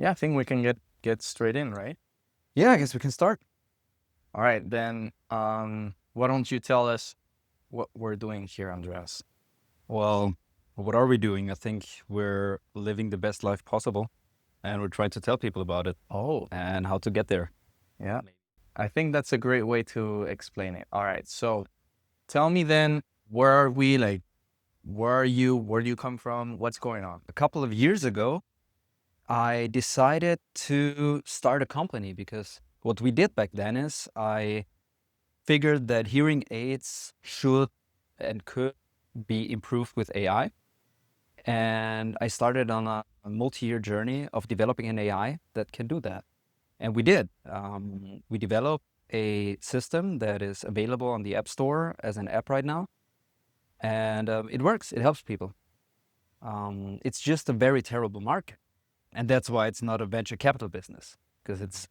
Yeah, I think we can get straight in, right? Yeah, I guess we can start. All right, then why don't you tell us what we're doing here, Andreas? Well, what are we doing? I think we're living the best life possible, and we're trying to tell people about it Oh, and how to get there. yeah. I think that's a great way to explain it. All right, so tell me then, where are we? Like, where are you? Where do you come from? What's going on? A couple of years ago, I decided to start a company because what we did back then is I figured that hearing aids should and could be improved with AI. And I started on a multi-year journey of developing an AI that can do that. And we did. We developed a system that is available on the App Store as an app right now. And it works. It helps people. It's just a very terrible market. And that's why it's not a venture capital business, because it's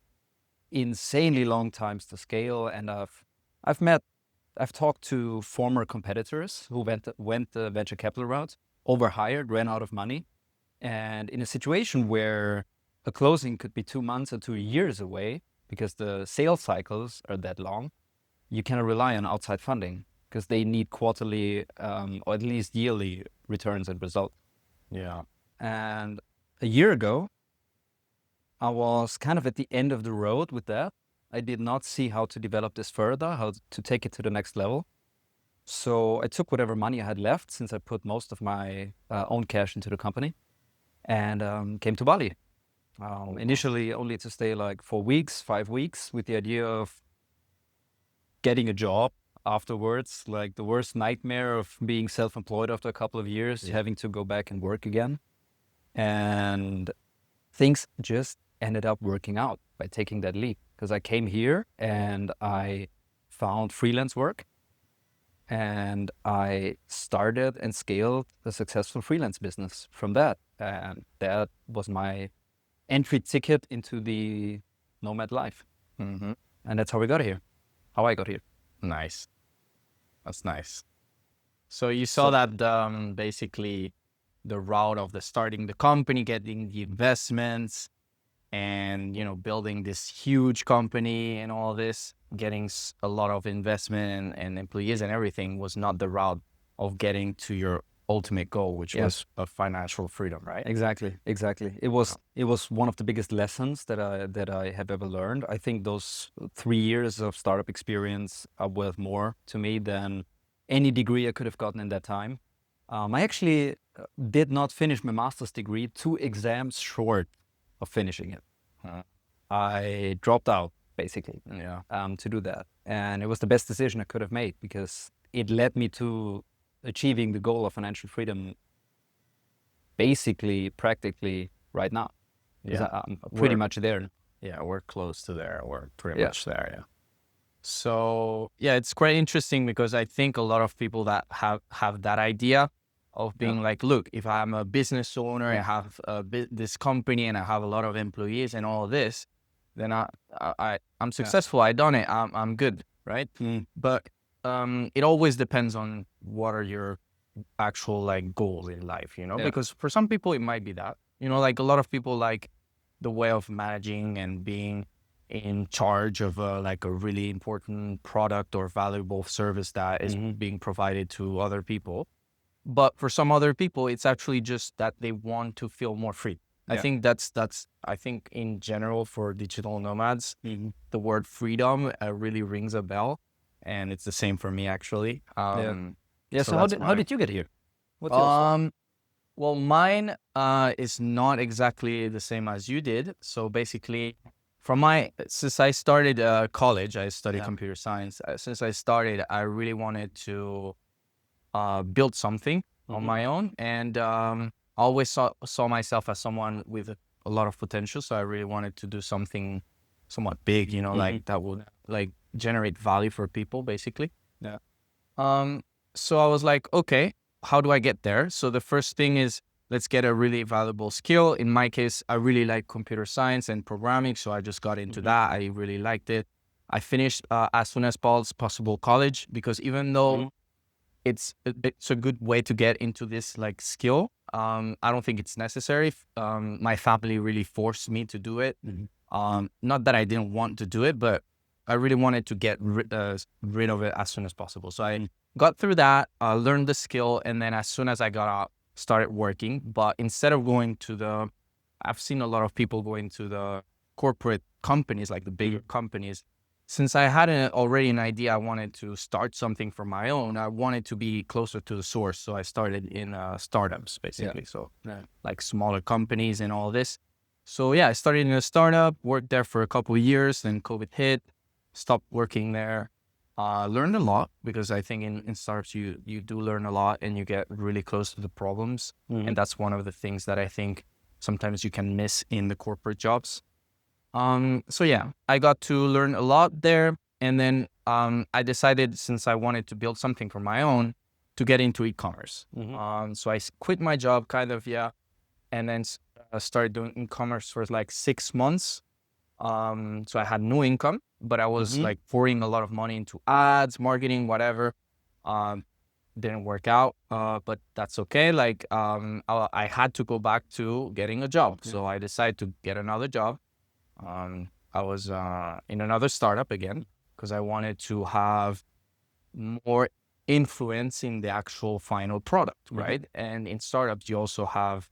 insanely long times to scale. And I've talked to former competitors who went the venture capital route, overhired, ran out of money. And in a situation where a closing could be 2 months or 2 years away because the sales cycles are that long, you cannot rely on outside funding because they need quarterly or at least yearly returns and results. Yeah. And a year ago, I was kind of at the end of the road with that. I did not see how to develop this further, how to take it to the next level. So I took whatever money I had left, since I put most of my own cash into the company, and came to Bali. Initially only to stay like 4 weeks, 5 weeks, with the idea of getting a job afterwards, like the worst nightmare of being self-employed after a couple of years, Yeah. having to go back and work again. And things just ended up working out by taking that leap, because I came here and I found freelance work and I started and scaled a successful freelance business from that. And that was my entry ticket into the nomad life. Mm-hmm. And that's how we got here, how I got here. Nice. That's nice. So you saw So, that basically the route of the starting the company, getting the investments, and building this huge company and all this, getting a lot of investment and employees and everything was not the route of getting to your ultimate goal, which yeah, was a financial freedom, right? exactly. It was one of the biggest lessons that I have ever learned. I think those 3 years of startup experience are worth more to me than any degree I could have gotten in that time. I actually did not finish my master's degree, 2 exams short of finishing it. Uh, I dropped out basically yeah. to do that, and it was the best decision I could have made because it led me to achieving the goal of financial freedom basically, practically right now, because Yeah. I'm pretty We're much there. yeah, we're close to there. We're pretty Yeah. much there, yeah. So yeah, it's quite interesting because I think a lot of people that have that idea of Yeah. being like, look, if I'm a business owner, I have this company and I have a lot of employees and all this, then I'm Yeah. successful. I done it. I'm good, right? Mm. But it always depends on what are your actual like goals in life, Yeah. because for some people it might be that, like a lot of people like the way of managing and being in charge of like a really important product or valuable service that is Hmm. being provided to other people. But for some other people, it's actually just that they want to feel more free. I Yeah. think that's I think in general for digital nomads, Hmm. the word freedom really rings a bell, and it's the same for me actually. Yeah. Yeah. So So that's how why. did you get here? What's your story? Um, well, mine is not exactly the same as you did. So basically, since I started college, I studied Yeah. computer science. Since I started, I really wanted to build something on Hmm. my own, and I always saw myself as someone with a lot of potential. So I really wanted to do something somewhat big, Hmm. like that would like generate value for people, basically. Yeah. Um, so I was like, okay, how do I get there? So the first thing is let's get a really valuable skill. In my case, I really like computer science and programming, so I just got into Hmm. that. I really liked it. I finished as soon as possible college because even though Hmm. it's a good way to get into this like skill, I don't think it's necessary. My family really forced me to do it. Not that I didn't want to do it, but I really wanted to get rid of it as soon as possible. So I got through that, learned the skill, and then as soon as I got out, started working. But instead of going to I've seen a lot of people going to the corporate companies, like the bigger companies. Since I had already an idea, I wanted to start something for my own. I wanted to be closer to the source. So I started in startups, basically. So like smaller companies and all this. So yeah, I started in a startup, worked there for a couple of years, then COVID hit, stopped working there. Learned a lot because I think in startups you do learn a lot and you get really close to the problems. And that's one of the things that I think sometimes you can miss in the corporate jobs. So yeah, I got to learn a lot there. And then I decided, since I wanted to build something for my own, to get into e-commerce. So I quit my job kind of, and then started doing e-commerce for like 6 months. So I had no income, but I was like pouring a lot of money into ads, marketing, whatever. Didn't work out, but that's okay. Like I had to go back to getting a job. So I decided to get another job. I was in another startup again because I wanted to have more influence in the actual final product, right? And in startups, you also have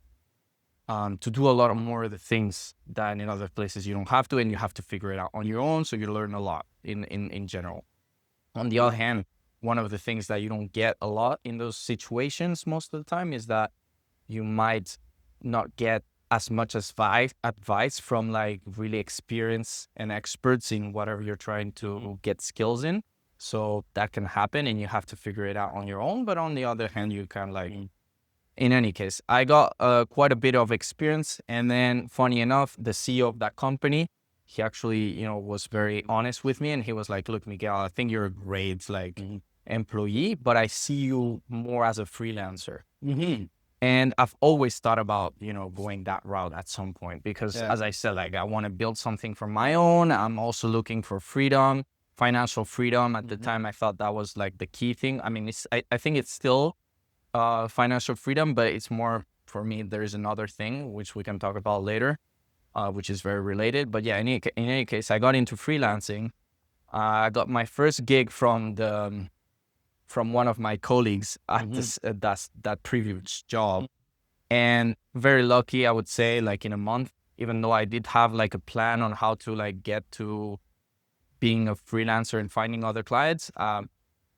to do a lot more of the things that in other places you don't have to, and you have to figure it out on your own. So you learn a lot in general. On the other hand, one of the things that you don't get a lot in those situations most of the time is that you might not get as much as advice from like really experienced and experts in whatever you're trying to get skills in. So that can happen and you have to figure it out on your own. But on the other hand, you can like, in any case, I got quite a bit of experience. And then funny enough, the CEO of that company, he actually, was very honest with me. And he was like, look, Miguel, I think you're a great like employee, but I see you more as a freelancer. And I've always thought about, going that route at some point because as I said, like I want to build something for my own. I'm also looking for freedom, financial freedom. At the time, I thought that was like the key thing. I mean, I think it's still financial freedom, but it's more for me, there's another thing, which we can talk about later, which is very related. But yeah, in any case, I got into freelancing. I got my first gig from one of my colleagues at that previous job. And very lucky, I would say, like in a month, even though I did have like a plan on how to like get to being a freelancer and finding other clients.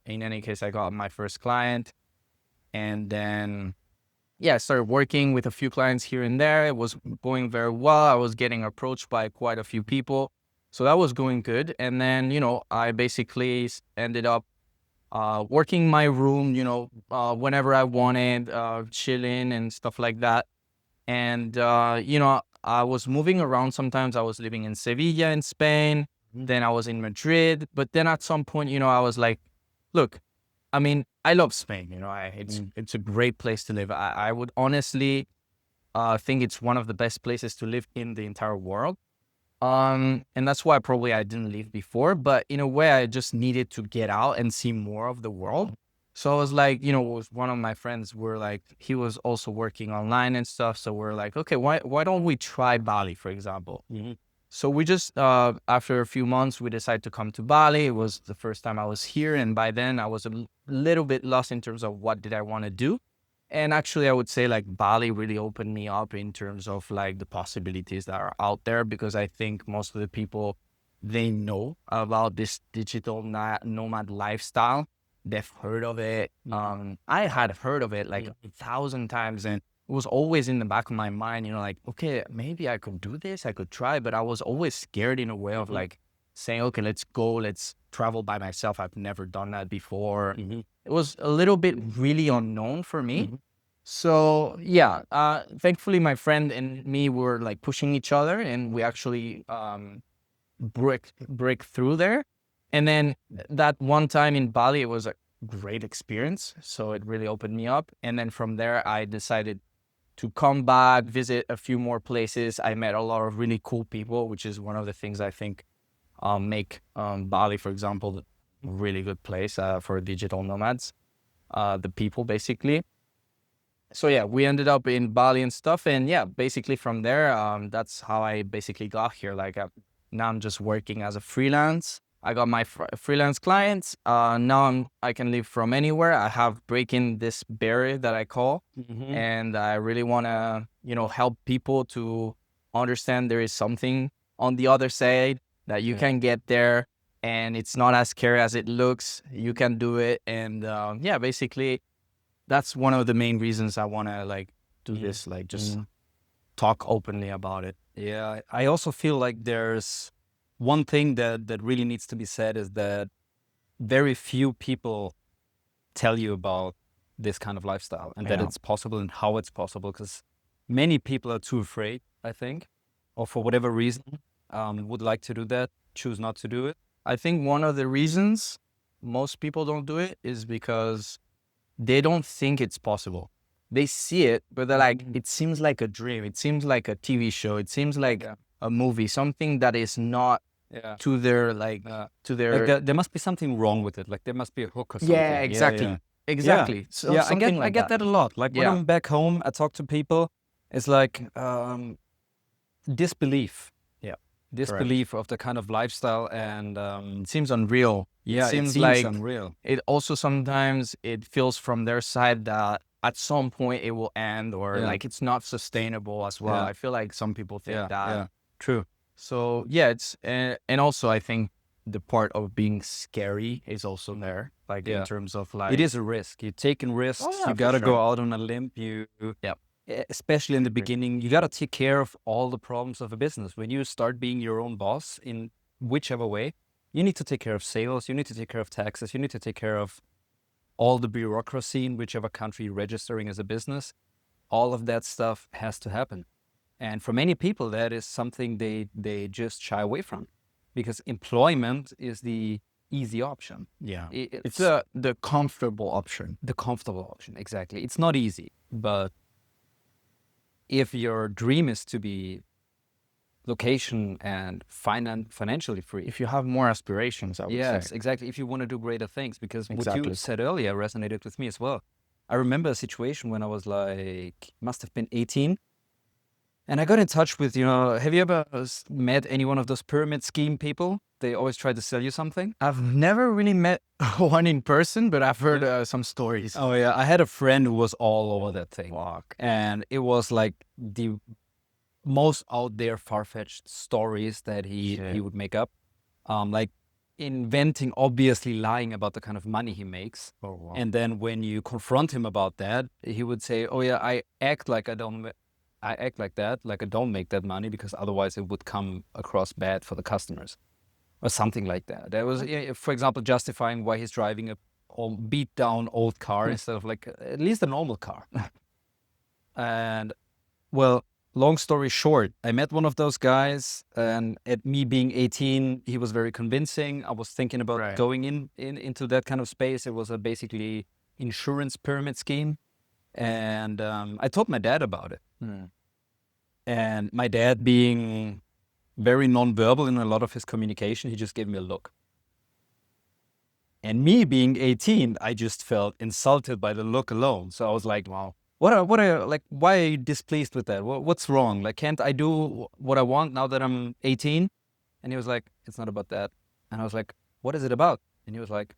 In any case, I got my first client, and then I started working with a few clients here and there. It was going very well. I was getting approached by quite a few people. So that was going good. And then, I basically ended up working my room, whenever I wanted, chilling and stuff like that. And, I was moving around. Sometimes I was living in Sevilla in Spain. Then I was in Madrid. But then at some point, I was like, look, I mean, I love Spain. It's a great place to live. I would honestly think it's one of the best places to live in the entire world. And that's why probably I didn't leave before, but in a way I just needed to get out and see more of the world. So I was like, with one of my friends, he was also working online and stuff. So we're like, okay, why don't we try Bali, for example? So we just, after a few months, we decided to come to Bali. It was the first time I was here. And by then I was a little bit lost in terms of what did I want to do. And actually, I would say like Bali really opened me up in terms of like the possibilities that are out there, because I think most of the people, they know about this digital nomad lifestyle. They've heard of it. I had heard of it like 1,000 times, and it was always in the back of my mind, like, okay, maybe I could do this, I could try, but I was always scared in a way of like saying, okay, let's go, let's travel by myself. I've never done that before. It was a little bit really unknown for me. So yeah, thankfully my friend and me were like pushing each other, and we actually break through there. And then that one time in Bali, it was a great experience. So it really opened me up. And then from there, I decided to come back, visit a few more places. I met a lot of really cool people, which is one of the things I think make Bali, for example, a really good place for digital nomads, the people basically. so yeah, we ended up in Bali and stuff, and yeah, basically from there, that's how I basically got here. Like now I'm just working as a freelance. I got my freelance clients. Now I can live from anywhere. I have breaking this barrier that I call, and I really want to help people to understand there is something on the other side that you can get there, and it's not as scary as it looks. You can do it, and yeah, basically that's one of the main reasons I want to like do this, like just talk openly about it. Yeah, I also feel like there's one thing that really needs to be said is that very few people tell you about this kind of lifestyle and that Yeah. it's possible and how it's possible, because many people are too afraid, I think, or for whatever reason, would like to do that, choose not to do it. I think one of the reasons most people don't do it is because they don't think it's possible. They see it, but they're like, it seems like a dream. It seems like a TV show. It seems like a movie, something that is not to their to their. Like there must be something wrong with it. Like there must be a hook or something. Yeah, exactly. Exactly. So Yeah, something I get that a lot. Like when Yeah. I'm back home, I talk to people. It's like disbelief. Yeah. Disbelief of the kind of lifestyle, and It seems unreal. yeah, it seems seems like unreal. it also sometimes it feels from their side that at some point it will end, or like it's not sustainable as well. Yeah. I feel like some people think that. Yeah, true. So yeah, it's and also I think the part of being scary is also there, like in terms of like It is a risk. You're taking risks. Oh, yeah, You for got to sure. go out on a limb. Especially in the Agree. beginning, you got to take care of all the problems of a business. When you start being your own boss in whichever way, you need to take care of sales, you need to take care of taxes, you need to take care of all the bureaucracy in whichever country you're registering as a business. All of that stuff has to happen. And for many people, that is something they just shy away from, because employment is the easy option. Yeah, It's the comfortable option. the comfortable option, exactly. It's not easy, but if your dream is to be location and financially free, If you have more aspirations, I would yes, say. exactly. If you want to do greater things, because what Exactly. you said earlier resonated with me as well. I remember a situation when I was like, must have been 18. And I got in touch with, have you ever met any one of those pyramid scheme people? They always try to sell you something. I've never really met one in person, but I've heard some stories. Oh yeah, I had a friend who was all over that thing. Fuck. And it was like the most out there far-fetched stories that he would make up. Like inventing, obviously lying about the kind of money he makes. Oh, wow. And then when you confront him about that, he would say, oh yeah, I act like that, like I don't make that money, because otherwise it would come across bad for the customers, or something like that. That was, for example, justifying why he's driving a beat down old car instead of like at least a normal car. And well, long story short, I met one of those guys, and at me being 18, he was very convincing. I was thinking about going into that kind of space. It was a basically insurance pyramid scheme. And I told my dad about it. And my dad, being very nonverbal in a lot of his communication, he just gave me a look. And me being 18, I just felt insulted by the look alone. So I was like, wow, what are like, why are you displeased with that? What's wrong? Like, can't I do what I want now that I'm 18? And he was like, it's not about that. And I was like, what is it about? And he was like,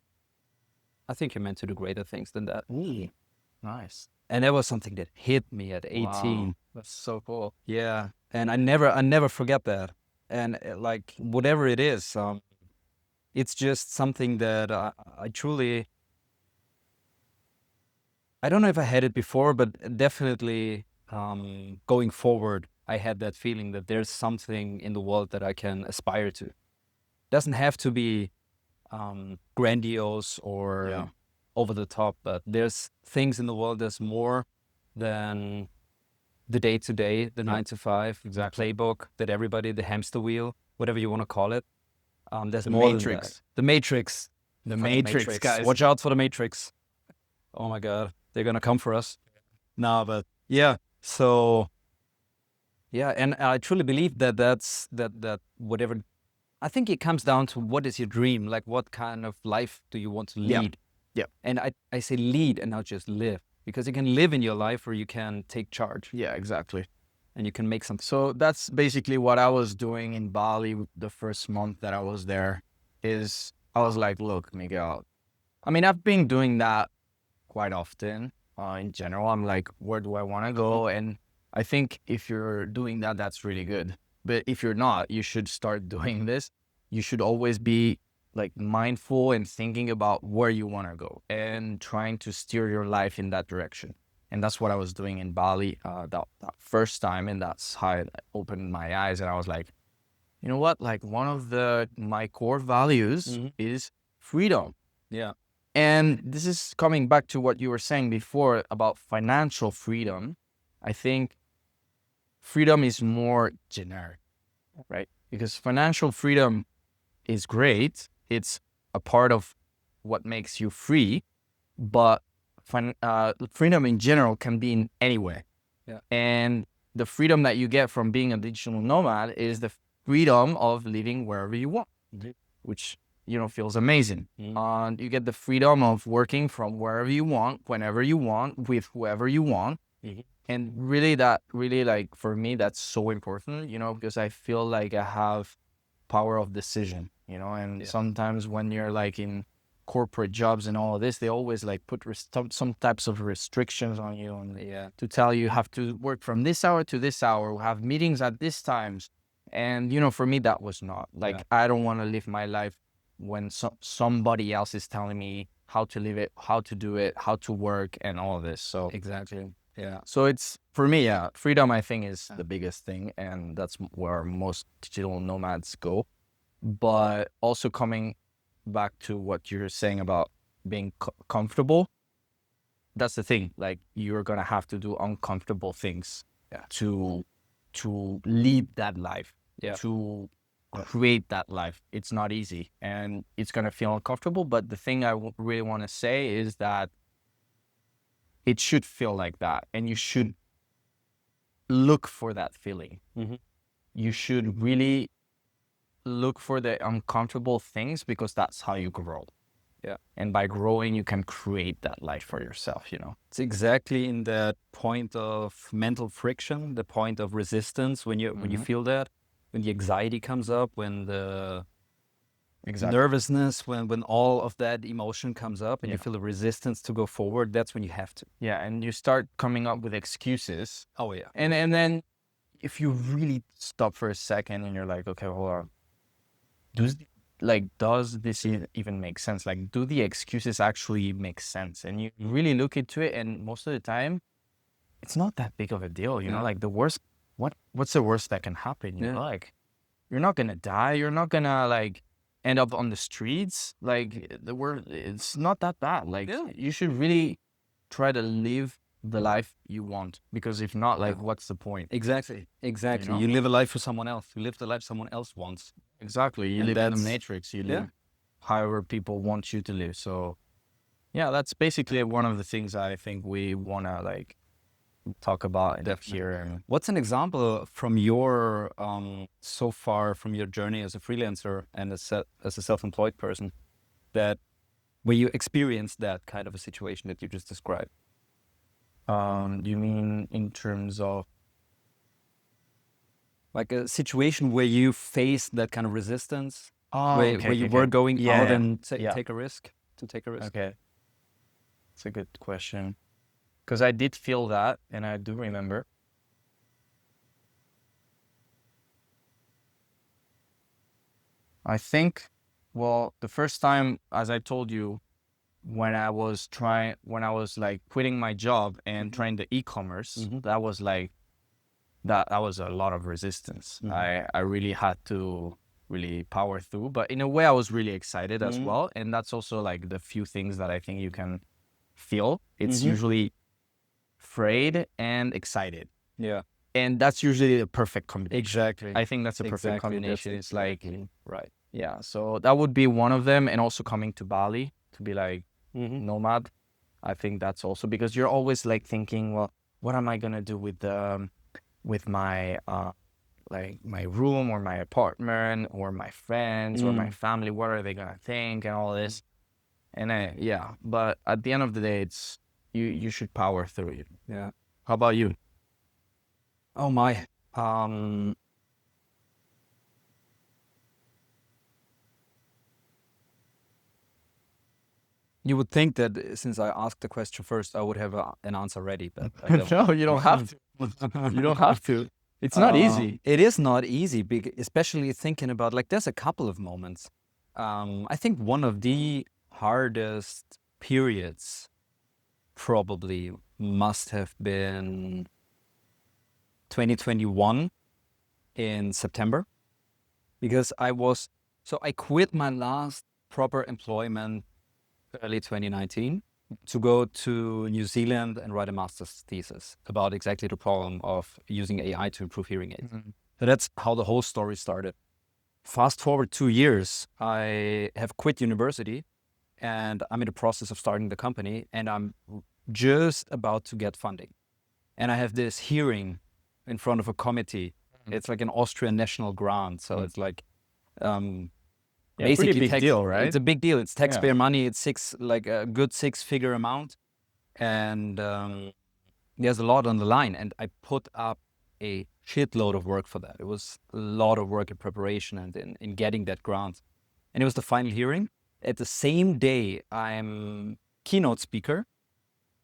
I think you're meant to do greater things than that. Ooh, nice. And that was something that hit me at 18. Wow, that's so cool. Yeah. And I never forget that. And like, whatever it is, it's just something that I truly, I don't know if I had it before, but definitely going forward, I had that feeling that there's something in the world that I can aspire to. Doesn't have to be grandiose or over the top, but there's things in the world that's more than the day-to-day, the 9 to 5, the playbook, that everybody, the hamster wheel, whatever you want to call it. There's more Matrix. than that. The Matrix. The Matrix, guys. Watch out for the Matrix. Oh my God, they're gonna come for us. No, but yeah. So yeah, and I truly believe that that's whatever. I think it comes down to what is your dream, like what kind of life do you want to lead? Yeah. And I say lead and not just live. because you can live in your life or you can take charge Yeah, exactly. and you can make something. So that's basically what I was doing in Bali the first month that I was there. Is I was like, look, Miguel. I mean, I've been doing that quite often. In general, I'm like, where do I want to go? And I think if you're doing that, that's really good. But if you're not, you should start doing this. You should always be like mindful and thinking about where you want to go and trying to steer your life in that direction. And that's what I was doing in Bali that first time. And that's how it opened my eyes. And I was like, you know what? Like one of my core values is freedom. Yeah. And this is coming back to what you were saying before about financial freedom. I think freedom is more generic, right? Because financial freedom is great. It's a part of what makes you free, but freedom in general can be in any way. Yeah. And the freedom that you get from being a digital nomad is the freedom of living wherever you want, which feels amazing. And you get the freedom of working from wherever you want, whenever you want, with whoever you want. And really like for me, that's so important, because I feel like I have power of decision, and sometimes when you're like in corporate jobs and all of this, they always like put some types of restrictions on you and to tell you have to work from this hour to this hour, have meetings at this times. And for me, that was not like, I don't want to live my life when somebody else is telling me how to live it, how to do it, how to work and all of this. So Exactly. Yeah. so it's for me, freedom I think is the biggest thing, and that's where most digital nomads go. But also coming back to what you're saying about being comfortable, that's the thing. Like you're gonna have to do uncomfortable things to lead that life, to create that life. It's not easy, and it's gonna feel uncomfortable. But the thing I really want to say is that it should feel like that, and you should look for that feeling. You should really look for the uncomfortable things because that's how you grow. Yeah. And by growing, you can create that life for yourself, It's exactly in that point of mental friction, the point of resistance, when you feel that, when the anxiety comes up, when the nervousness, when all of that emotion comes up and you feel the resistance to go forward, that's when you have to. Yeah, and you start coming up with excuses. Oh yeah. And then if you really stop for a second and you're like, okay, hold on. Does this even make sense? Like, do the excuses actually make sense? And you really look into it, and most of the time, it's not that big of a deal, like the worst, what's the worst that can happen? Like, you're not gonna die. You're not gonna like end up on the streets. Like it's not that bad. Like you should really try to live the life you want, because if not, like, what's the point? Exactly. You live a life for someone else. You live the life someone else wants. Exactly. You live in the matrix. You live however people want you to live. So yeah, that's basically one of the things I think we want to like talk about here. What's an example from your so far from your journey as a freelancer and as a self-employed person that where you experienced that kind of a situation that you just described? You mean in terms of like a situation where you faced that kind of resistance, where you were going out and take a risk, to take a risk? Okay. It's a good question. Because I did feel that, and I do remember. I think, well, the first time, as I told you, when I was like quitting my job and trying the e-commerce, that was like, that was a lot of resistance. I really had to really power through, but in a way I was really excited as well. And that's also like the few things that I think you can feel. It's usually afraid and excited. Yeah. And that's usually the perfect combination. Exactly. I think that's a perfect combination. It's like, right. Yeah. So that would be one of them. And also coming to Bali to be like nomad. I think that's also because you're always like thinking, well, what am I going to do with my, like my room or my apartment or my friends or my family? What are they going to think and all this? And but at the end of the day, you should power through it. Yeah. How about you? Oh my. Um, you would think that since I asked the question first, I would have an answer ready, but I don't. No, you don't have to. You don't have to. It's not easy. It is not easy, especially thinking about like there's a couple of moments. I think one of the hardest periods probably must have been 2021 in September, because I quit my last proper employment early 2019 to go to New Zealand and write a master's thesis about exactly the problem of using AI to improve hearing aids. So that's how the whole story started. Fast forward 2 years, I have quit university and I'm in the process of starting the company, and I'm just about to get funding. And I have this hearing in front of a committee. It's like an Austrian national grant. So it's like Yeah, basically pretty big deal, right? It's a big deal. It's taxpayer money. It's like a good six-figure amount. And there's a lot on the line. And I put up a shitload of work for that. It was a lot of work in preparation and in getting that grant. And it was the final hearing. At the same day, I'm keynote speaker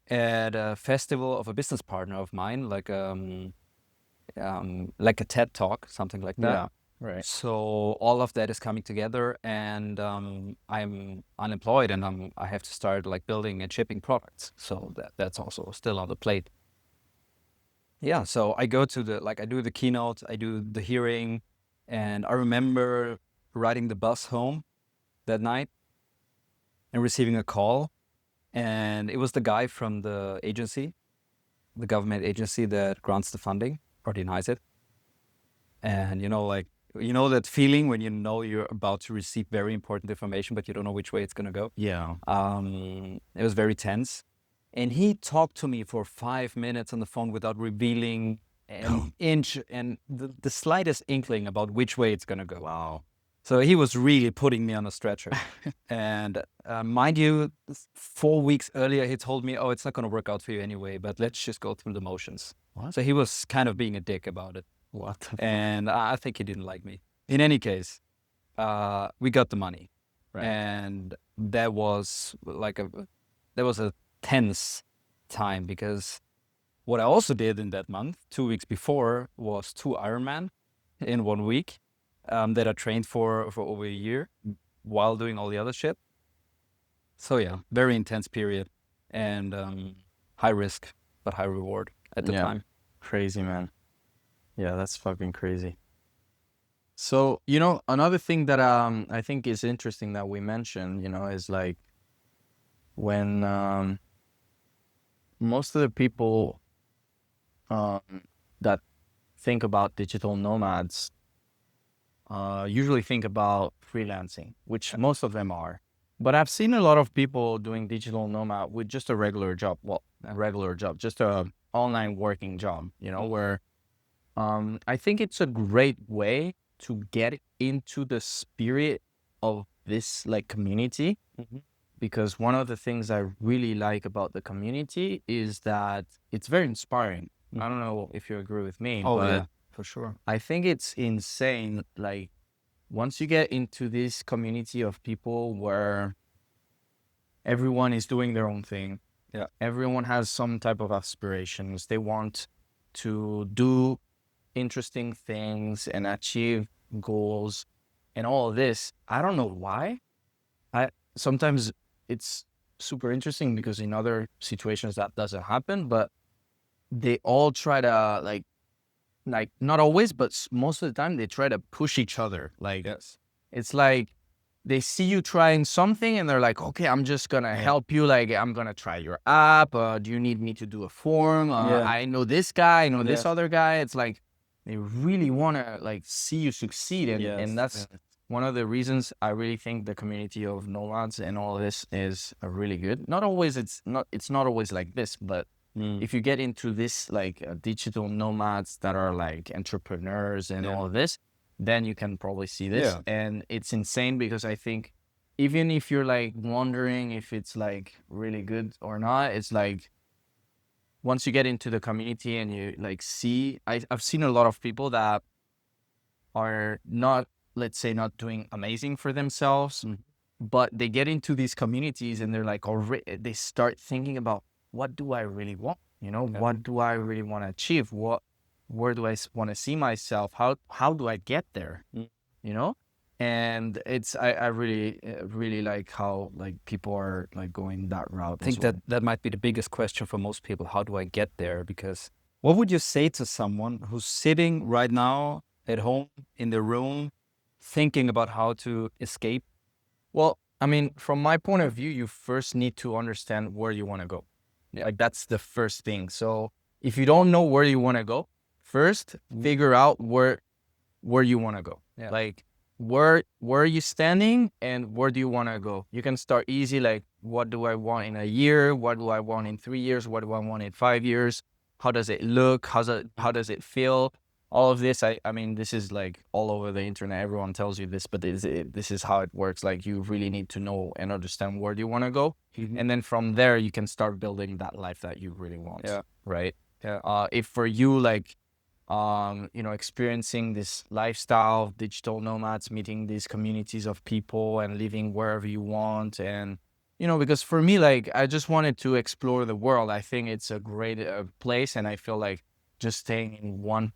at a festival of a business partner of mine, like a TED Talk, something like that. Yeah, right. So all of that is coming together, and I'm unemployed, and I have to start like building and shipping products. So that's also still on the plate. Yeah. So I go to I do the keynote, I do the hearing, and I remember riding the bus home that night and receiving a call, and it was the guy from the agency, the government agency that grants the funding or denies it. And that feeling when you know you're about to receive very important information, but you don't know which way it's going to go. Yeah. It was very tense. And he talked to me for 5 minutes on the phone without revealing an inch and the slightest inkling about which way it's going to go. Wow. So he was really putting me on a stretcher. And mind you, 4 weeks earlier, he told me, oh, it's not going to work out for you anyway, but let's just go through the motions. What? So he was kind of being a dick about it. What? And I think he didn't like me. In any case, we got the money. Right. And that was a tense time, because what I also did in that month, 2 weeks before, was 2 Ironman in 1 week. That I trained for over a year while doing all the other shit. So yeah, very intense period, and high risk but high reward at the time. Crazy, man. Yeah, that's fucking crazy. So, another thing that I think is interesting that we mentioned, is like when most of the people that think about digital nomads usually think about freelancing, which most of them are. But I've seen a lot of people doing digital nomad with just a regular job. Well, a regular job, just a online working job, where I think it's a great way to get into the spirit of this like community. Because one of the things I really like about the community is that it's very inspiring. I don't know if you agree with me, but for sure. I think it's insane. Like, once you get into this community of people where everyone is doing their own thing, everyone has some type of aspirations. They want to do interesting things and achieve goals and all of this. I don't know why. Sometimes it's super interesting because in other situations that doesn't happen, but they all try to like not always, but most of the time they try to push each other. Like, it's like they see you trying something and they're like, okay, I'm just gonna help you. Like, I'm gonna try your app. Do you need me to do a form? I know this guy, I know this other guy. It's like they really want to like see you succeed, and that's one of the reasons I really think the community of nomads and all of this is really good. Not always, it's not always like this, but if you get into this like digital nomads that are like entrepreneurs and all of this, then you can probably see this. And it's insane because I think even if you're like wondering if it's like really good or not, it's like once you get into the community and you like see, I've seen a lot of people that are not, let's say, not doing amazing for themselves, but they get into these communities and they're like already, they start thinking about, what do I really want? You know, what do I really want to achieve? Where do I want to see myself? How do I get there? You know? And I really, really like how like people are like going that route. I think that might be the biggest question for most people. How do I get there? Because what would you say to someone who's sitting right now at home in their room thinking about how to escape? Well, I mean, from my point of view, you first need to understand where you want to go. Like that's the first thing. So if you don't know where you want to go, first figure out where you want to go. Like where are you standing and where do you want to go? You can start easy, like what do I want in a year? What do I want in 3 years? What do I want in 5 years? How does it look? How does it feel? All of this, I mean, this is like all over the internet. Everyone tells you this, but this is how it works. Like you really need to know and understand where do you want to go. And then from there, you can start building that life that you really want. Right. If for you, like, you know, experiencing this lifestyle of digital nomads, meeting these communities of people and living wherever you want. And, you know, because for me, like, I just wanted to explore the world. I think it's a great place. And I feel like just staying in one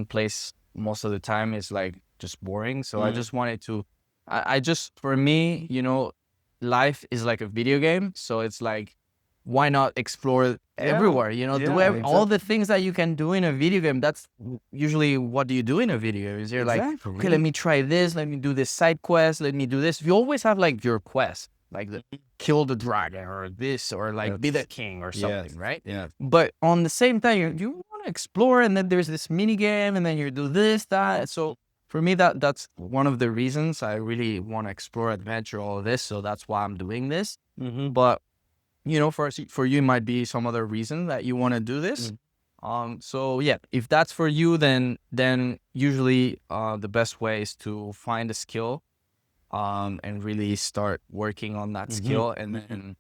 place most of the time is like just boring. So I just wanted to, I just, for me, you know, life is like a video game. So it's like, why not explore everywhere, you know, do all the things that you can do in a video game. That's usually what do you do in a video game is you're like, okay, let me try this. Let me do this side quest. Let me do this. You always have like your quest, like the kill the dragon or this, or like be the king or something, right? But on the same time, you want to explore, and then there's this mini game, and then you do this, that. So for me, that's one of the reasons I really want to explore, adventure, all of this. So that's why I'm doing this. But you know, for you, it might be some other reason that you want to do this. So yeah, if that's for you, then usually the best way is to find a skill, and really start working on that skill, and then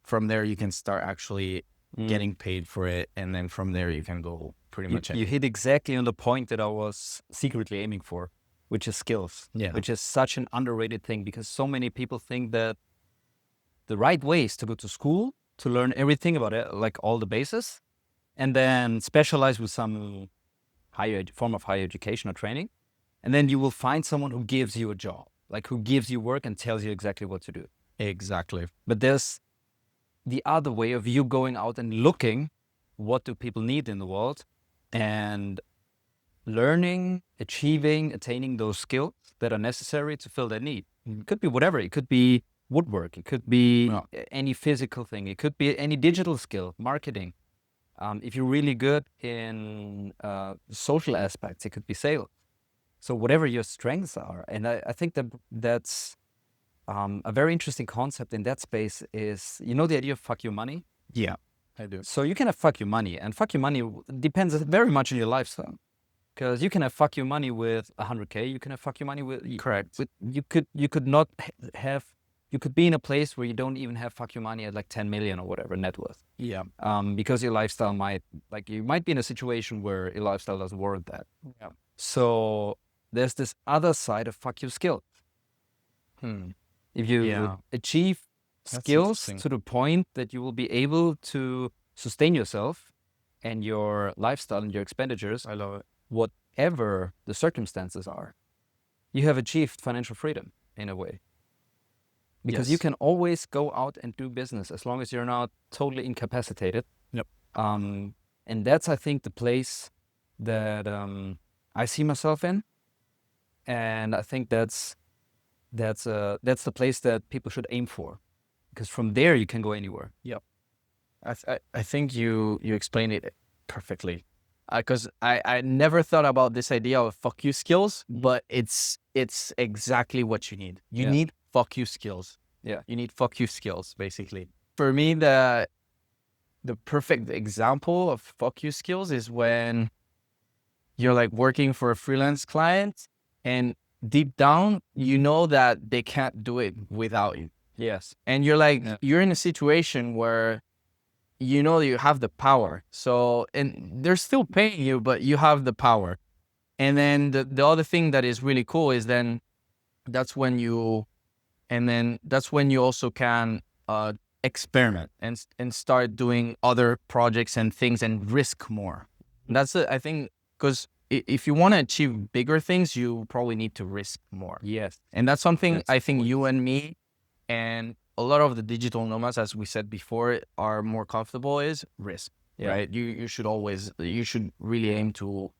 from there you can start actually getting paid for it, and then from there you can go pretty much. You hit exactly on the point that I was secretly aiming for, which is skills. Which is such an underrated thing, because so many people think that the right way is to go to school to learn everything about it, like all the bases, and then specialize with some form of higher education or training. And then you will find someone who gives you a job, like who gives you work and tells you exactly what to do. Exactly. But there's the other way of you going out and looking, what do people need in the world, and learning, achieving, attaining those skills that are necessary to fill that need. It could be whatever. It could be woodwork. It could be any physical thing. It could be any digital skill, marketing. If you're really good in social aspects, it could be sales. So whatever your strengths are. And I think that's a very interesting concept in that space is, you know, the idea of fuck your money? Yeah, I do. So you can have fuck your money, and fuck your money depends very much on your lifestyle. Because you can have fuck your money with 100K, you can have fuck your money with... Correct. You could not have... You could be in a place where you don't even have fuck your money at like 10 million or whatever net worth. Yeah. Because your lifestyle you might be in a situation where your lifestyle doesn't warrant that. Yeah. So there's this other side of fuck your skill. If you achieve skills to the point that you will be able to sustain yourself and your lifestyle and your expenditures, I love it, whatever the circumstances are, you have achieved financial freedom in a way. Because you can always go out and do business as long as you're not totally incapacitated. Yep. And that's, I think, the place that I see myself in. And I think that's the place that people should aim for, because from there you can go anywhere. Yep. I think you explained it perfectly. Because I never thought about this idea of fuck you skills, but it's exactly what you need. You need fuck you skills. Yeah. You need fuck you skills, basically. For me, the perfect example of fuck you skills is when you're like working for a freelance client and deep down, you know that they can't do it without you. Yes. And you're like, you're in a situation where you know you have the power. So, and they're still paying you, but you have the power. And then the other thing that is really cool is then that's when you that's when you also can experiment and start doing other projects and things and risk more. That's it, I think, because if you want to achieve bigger things, you probably need to risk more. Yes. And that's something That's I the think point. you and me and a lot of the digital nomads, as we said before, are more comfortable is risk, Yeah. right? You should really aim to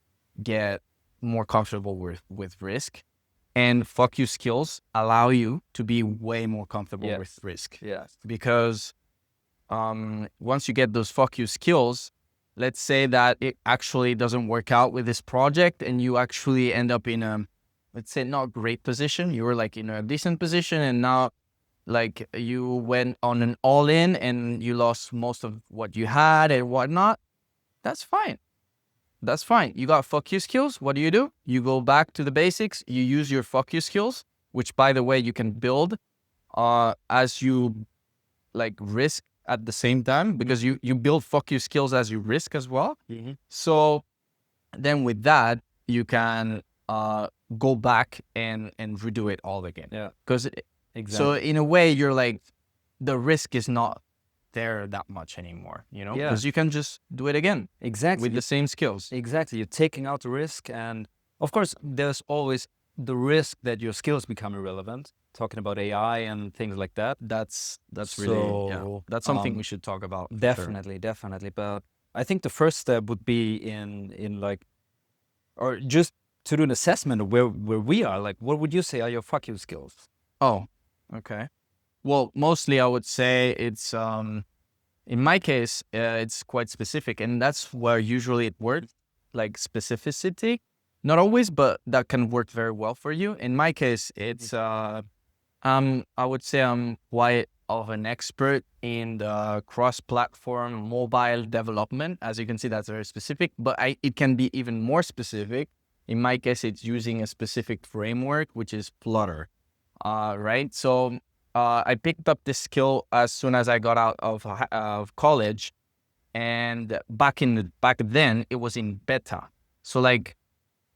get more comfortable with risk, and fuck you skills allow you to be way more comfortable Yes. with risk. Yes. Because once you get those fuck you skills, let's say that it actually doesn't work out with this project and you actually end up in a, let's say, not great position. You were like in a decent position and now like you went on an all in and you lost most of what you had and whatnot. That's fine. That's fine. You got fuck you skills. What do? You go back to the basics. You use your fuck you skills, which by the way, you can build as you like risk at the same time, because you build fuck you skills as you risk as well. So then with that, you can go back and redo it all again. Yeah. Because Exactly. so in a way, you're like, the risk is not there that much anymore, you know, Yeah. because you can just do it again Exactly. with the same skills. Exactly. You're taking out the risk. And of course, there's always the risk that your skills become irrelevant. Talking about AI and things like that. That's really, yeah, So, that's something we should talk about. for sure. definitely, definitely. But I think the first step would be in like, or just to do an assessment of where we are. Like, what would you say are your fuck you skills? Oh, okay. Well, mostly I would say it's in my case it's quite specific, and that's where usually it works, like specificity. Not always, but that can work very well for you. In my case, it's I would say I'm quite of an expert in the cross-platform mobile development. As you can see, that's very specific, but it can be even more specific. In my case, it's using a specific framework, which is Flutter. Right? So I picked up this skill as soon as I got out of college, and back then it was in beta. So like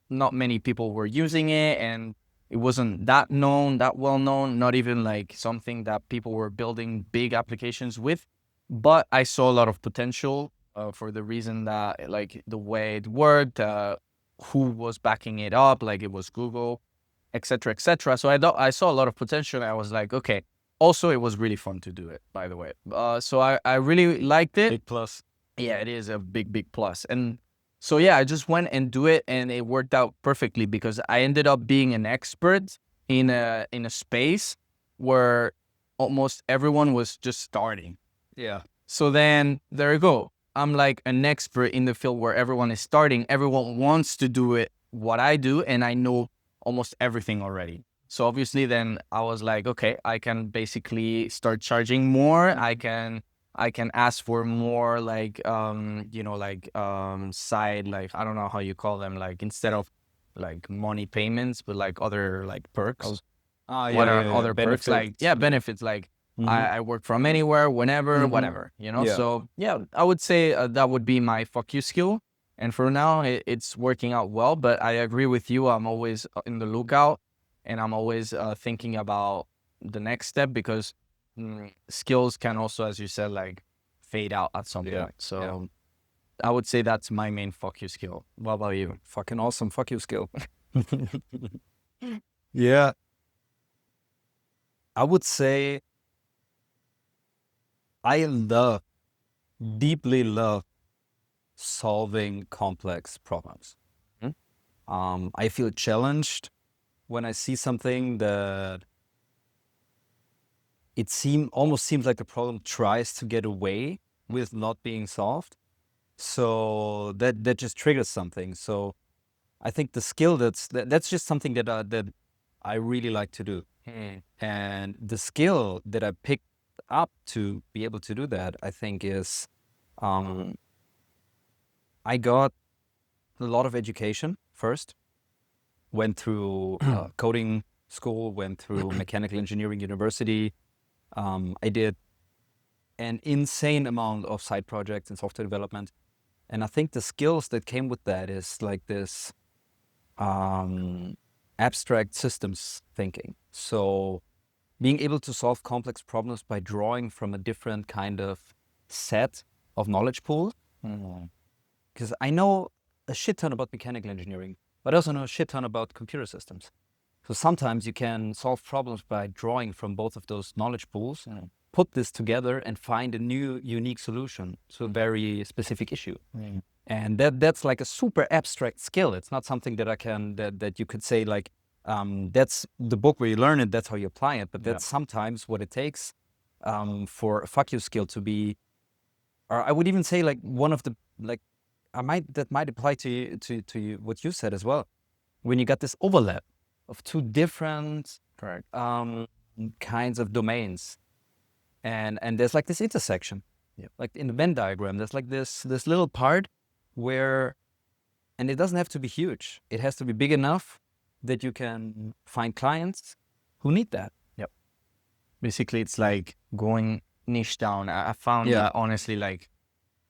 not many people were using it, and it wasn't that well known, not even like something that people were building big applications with. But I saw a lot of potential for the reason that like the way it worked, who was backing it up, like it was Google, etc., etc. So I saw a lot of potential. And I was like, okay. Also, it was really fun to do it, by the way. So I really liked it. Big plus. Yeah, it is a big plus. And so yeah, I just went and do it, and it worked out perfectly because I ended up being an expert in a space where almost everyone was just starting. Yeah. So then there you go. I'm like an expert in the field where everyone is starting. Everyone wants to do it what I do, and I know almost everything already. So obviously then I was like, okay, I can basically start charging more. I can ask for more like side, like I don't know how you call them, like instead of like money payments, but like other like perks. What are other perks? Like benefits, like I work from anywhere, whenever, whatever, you know? Yeah. So yeah, I would say that would be my fuck you skill. And for now, it's working out well, but I agree with you. I'm always in the lookout, and I'm always thinking about the next step, because skills can also, as you said, like fade out at some point. So I would say that's my main fuck you skill. What about you? Fucking awesome fuck you skill. Yeah. I would say I deeply love solving complex problems. I feel challenged when I see something that almost seems like the problem tries to get away with not being solved. So that just triggers something. So I think the skill that's just something that I really like to do. And the skill that I picked up to be able to do that, I think, is I got a lot of education first. Went through coding school, went through mechanical engineering university. I did an insane amount of side projects and software development. And I think the skills that came with that is like this abstract systems thinking. So being able to solve complex problems by drawing from a different kind of set of knowledge pool. Because I know a shit ton about mechanical engineering, but I also know a shit ton about computer systems. So sometimes you can solve problems by drawing from both of those knowledge pools, put this together and find a new unique solution to a very specific issue. And that's like a super abstract skill. It's not something that that you could say like, that's the book where you learn it, that's how you apply it. But that's sometimes what it takes for a fuck you skill to be, or I would even say like one of the, like, that might apply to you, to you, what you said as well. When you got this overlap of two different kinds of domains, and there's like this intersection, like in the Venn diagram, there's like this little part where, and it doesn't have to be huge. It has to be big enough that you can find clients who need that. Yep. Basically, it's like going niche down. I found that honestly, like,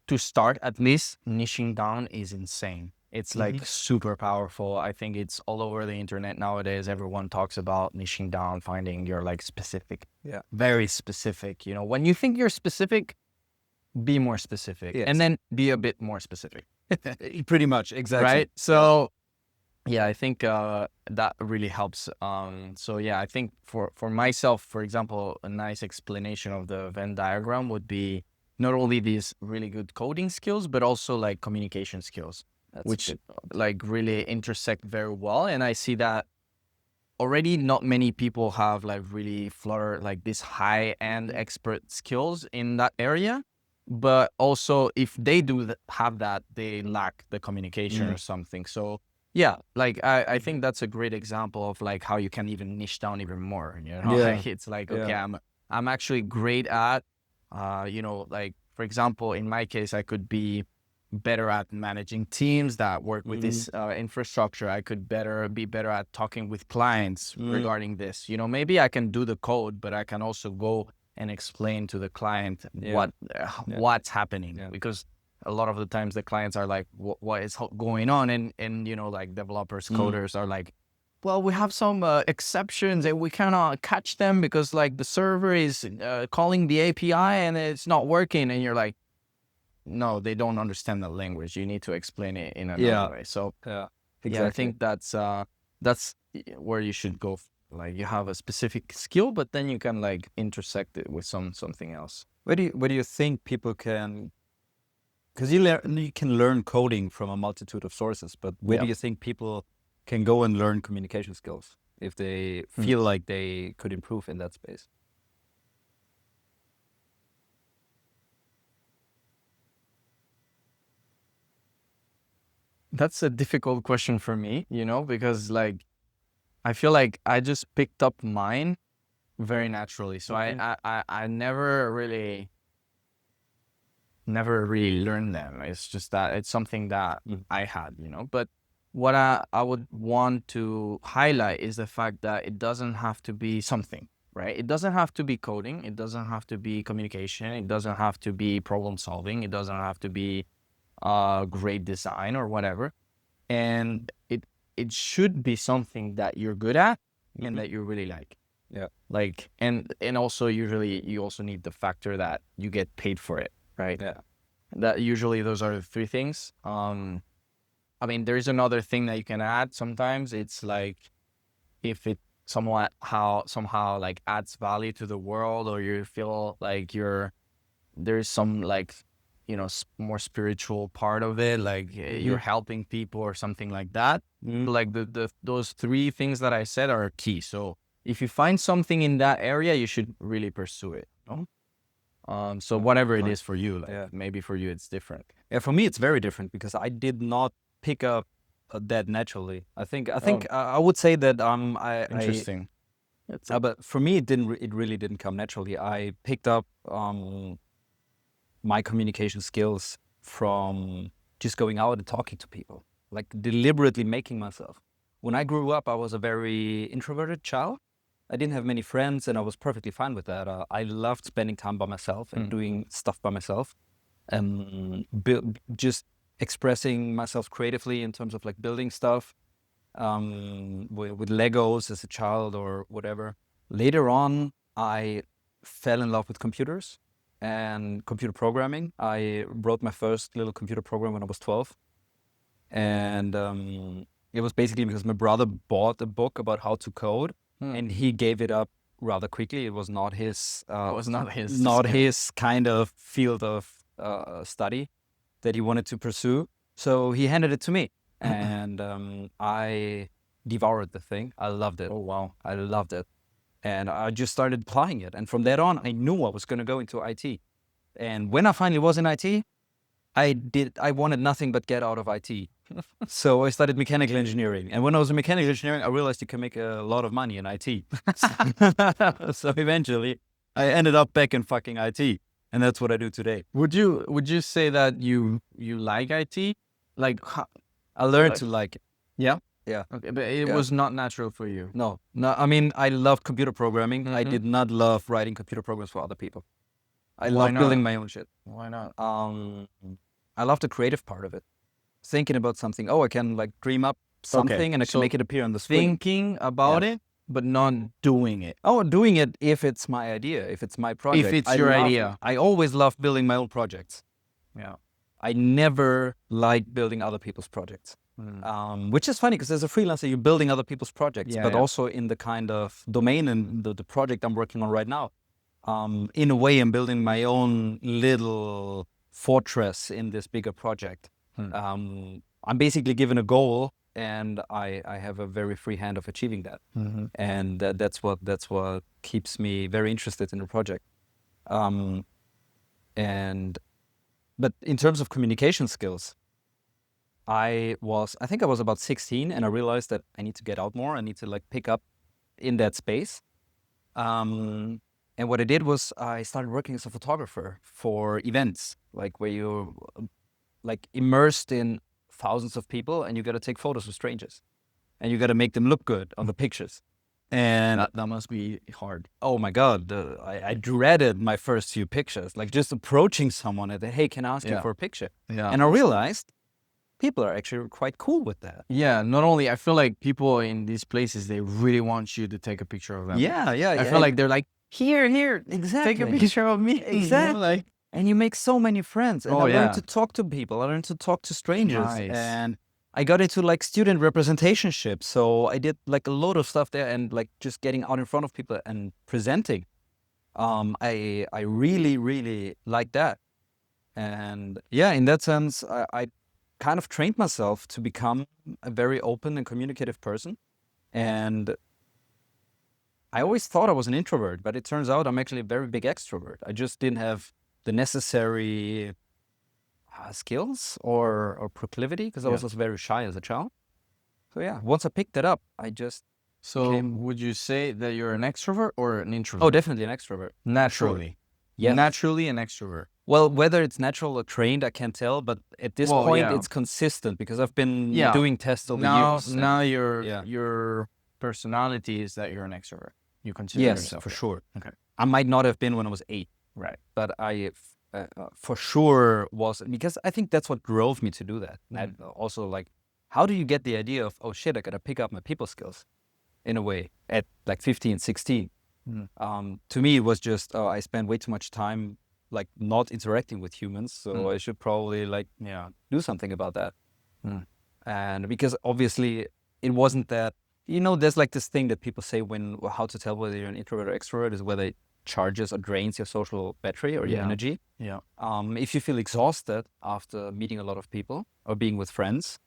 to start at least, niching down is insane. It's like super powerful. I think it's all over the internet nowadays. Everyone talks about niching down, finding your like specific, very specific. You know, when you think you're specific, be more specific, and then be a bit more specific. Pretty much, exactly. Right. So, yeah, I think that really helps. So yeah, I think for myself, for example, a nice explanation of the Venn diagram would be not only these really good coding skills, but also like communication skills, which like really intersect very well. And I see that already not many people have like really Flutter, like this high-end expert skills in that area. But also if they do have that, they lack the communication or something. So yeah, like I think that's a great example of like how you can even niche down even more. You know, like it's like, okay, I'm actually great at, you know, like for example, in my case, I could be better at managing teams that work with this infrastructure. I could be better at talking with clients regarding this. You know, maybe I can do the code, but I can also go and explain to the client what's happening, because a lot of the times the clients are like, what is going on? And, you know, like developers, coders are like, well, we have some exceptions and we cannot catch them because like the server is calling the API and it's not working. And you're like, no, they don't understand the language. You need to explain it in another way. So I think that's where you should go. Like you have a specific skill, but then you can like intersect it with something else. Where do you think people can? Because you can learn coding from a multitude of sources, but where do you think people can go and learn communication skills if they feel like they could improve in that space? That's a difficult question for me, you know, because like I feel like I just picked up mine very naturally. So I never really learned them. It's just that it's something that I had, you know. But what I would want to highlight is the fact that it doesn't have to be something, right? It doesn't have to be coding. It doesn't have to be communication. It doesn't have to be problem solving. It doesn't have to be great design or whatever. And it should be something that you're good at and that you really like. Yeah. Like, and also usually you also need the factor that you get paid for it, right? Yeah. That usually those are the three things. I mean, there's another thing that you can add sometimes. It's like if it somehow like adds value to the world, or you feel like there's some like, you know, more spiritual part of it, like you're helping people or something like that. Like those three things that I said are key. So if you find something in that area, you should really pursue it. No? So whatever it is for you, like maybe for you it's different. Yeah, for me it's very different because I did not pick up that naturally. I think I would say that Interesting. But for me it really didn't come naturally. I picked up my communication skills from just going out and talking to people, like deliberately making myself. When I grew up, I was a very introverted child. I didn't have many friends, and I was perfectly fine with that. I loved spending time by myself and doing stuff by myself, just expressing myself creatively in terms of like building stuff, with Legos as a child or whatever. Later on, I fell in love with computers and computer programming. I wrote my first little computer program when I was 12. And it was basically because my brother bought a book about how to code, and he gave it up rather quickly. It was not his, It was not his not skill. his kind of field of study that he wanted to pursue. So he handed it to me, and I devoured the thing. I loved it. Oh wow. I loved it. And I just started applying it. And from that on, I knew I was going to go into IT. And when I finally was in IT, I wanted nothing but get out of IT. So I studied mechanical engineering. And when I was in mechanical engineering, I realized you can make a lot of money in IT. So eventually I ended up back in fucking IT. And that's what I do today. Would you say that you like IT? Like, I learned Like- to like it. yeah. Yeah. Okay, but it Yeah. was not natural for you. No, I mean, I love computer programming. I Mhm. did not love writing computer programs for other people. I Why love not? building my own shit. Why not? I love the creative part of it. Thinking about something. Oh, I can like dream up something and I can so make it appear on the screen. Thinking about it, but not doing it. Oh, doing it if it's my idea, if it's my project. it's I your love- idea. I always love building my own projects. Yeah. I never liked building other people's projects. Which is funny because as a freelancer, you're building other people's projects, Yeah, but yeah. also in the kind of domain and the project I'm working on right now. In a way, I'm building my own little fortress in this bigger project. I'm basically given a goal, and I have a very free hand of achieving that. And that's what keeps me very interested in the project. But in terms of communication skills, I think I was about 16, and I realized that I need to get out more. I need to like pick up in that space. And what I did was I started working as a photographer for events, like where you're like immersed in thousands of people, and you got to take photos of strangers, and you got to make them look good on the pictures. And That must be hard. oh my God, I dreaded my first few pictures, like just approaching someone and hey, can I ask you Yeah. for a picture? Yeah. And I realized people are actually quite cool with that. Yeah, not only I feel like people in these places they really want you to take a picture of them. Yeah, I feel like they're like, here, exactly. take a picture of me. You know, Exactly. like, And you make so many friends. And Oh, I learned yeah. to talk to people. I learned to talk to strangers. Nice. And I got into like student representation-ship. So I did like a load of stuff there and like just getting out in front of people and presenting. I really, really like that. And yeah, in that sense, I kind of trained myself to become a very open and communicative person. And I always thought I was an introvert, but it turns out I'm actually a very big extrovert. I just didn't have the necessary skills or proclivity because I was also very shy as a child. So yeah, once I picked that up, I just So became- would you say that you're an extrovert or an introvert? oh, definitely an extrovert. naturally. Yes. Naturally an extrovert. Well, whether it's natural or trained, I can't tell. But at this Well, point, yeah. it's consistent because I've been Yeah. doing tests over Now, years. and- now Yeah. your personality is that you're an extrovert. You consider yes, yourself for that. sure. Okay. I might not have been when I was 8, Right. but I for sure was, because I think that's what drove me to do that. And also, like, how do you get the idea of, oh shit, I gotta pick up my people skills in a way at like 15, 16? To me, it was just, oh, I spend way too much time like not interacting with humans, so I should probably like do something about that. And because obviously it wasn't that, there's like this thing that people say when how to tell whether you're an introvert or extrovert is whether it charges or drains your social battery or your energy. Yeah. If you feel exhausted after meeting a lot of people or being with friends,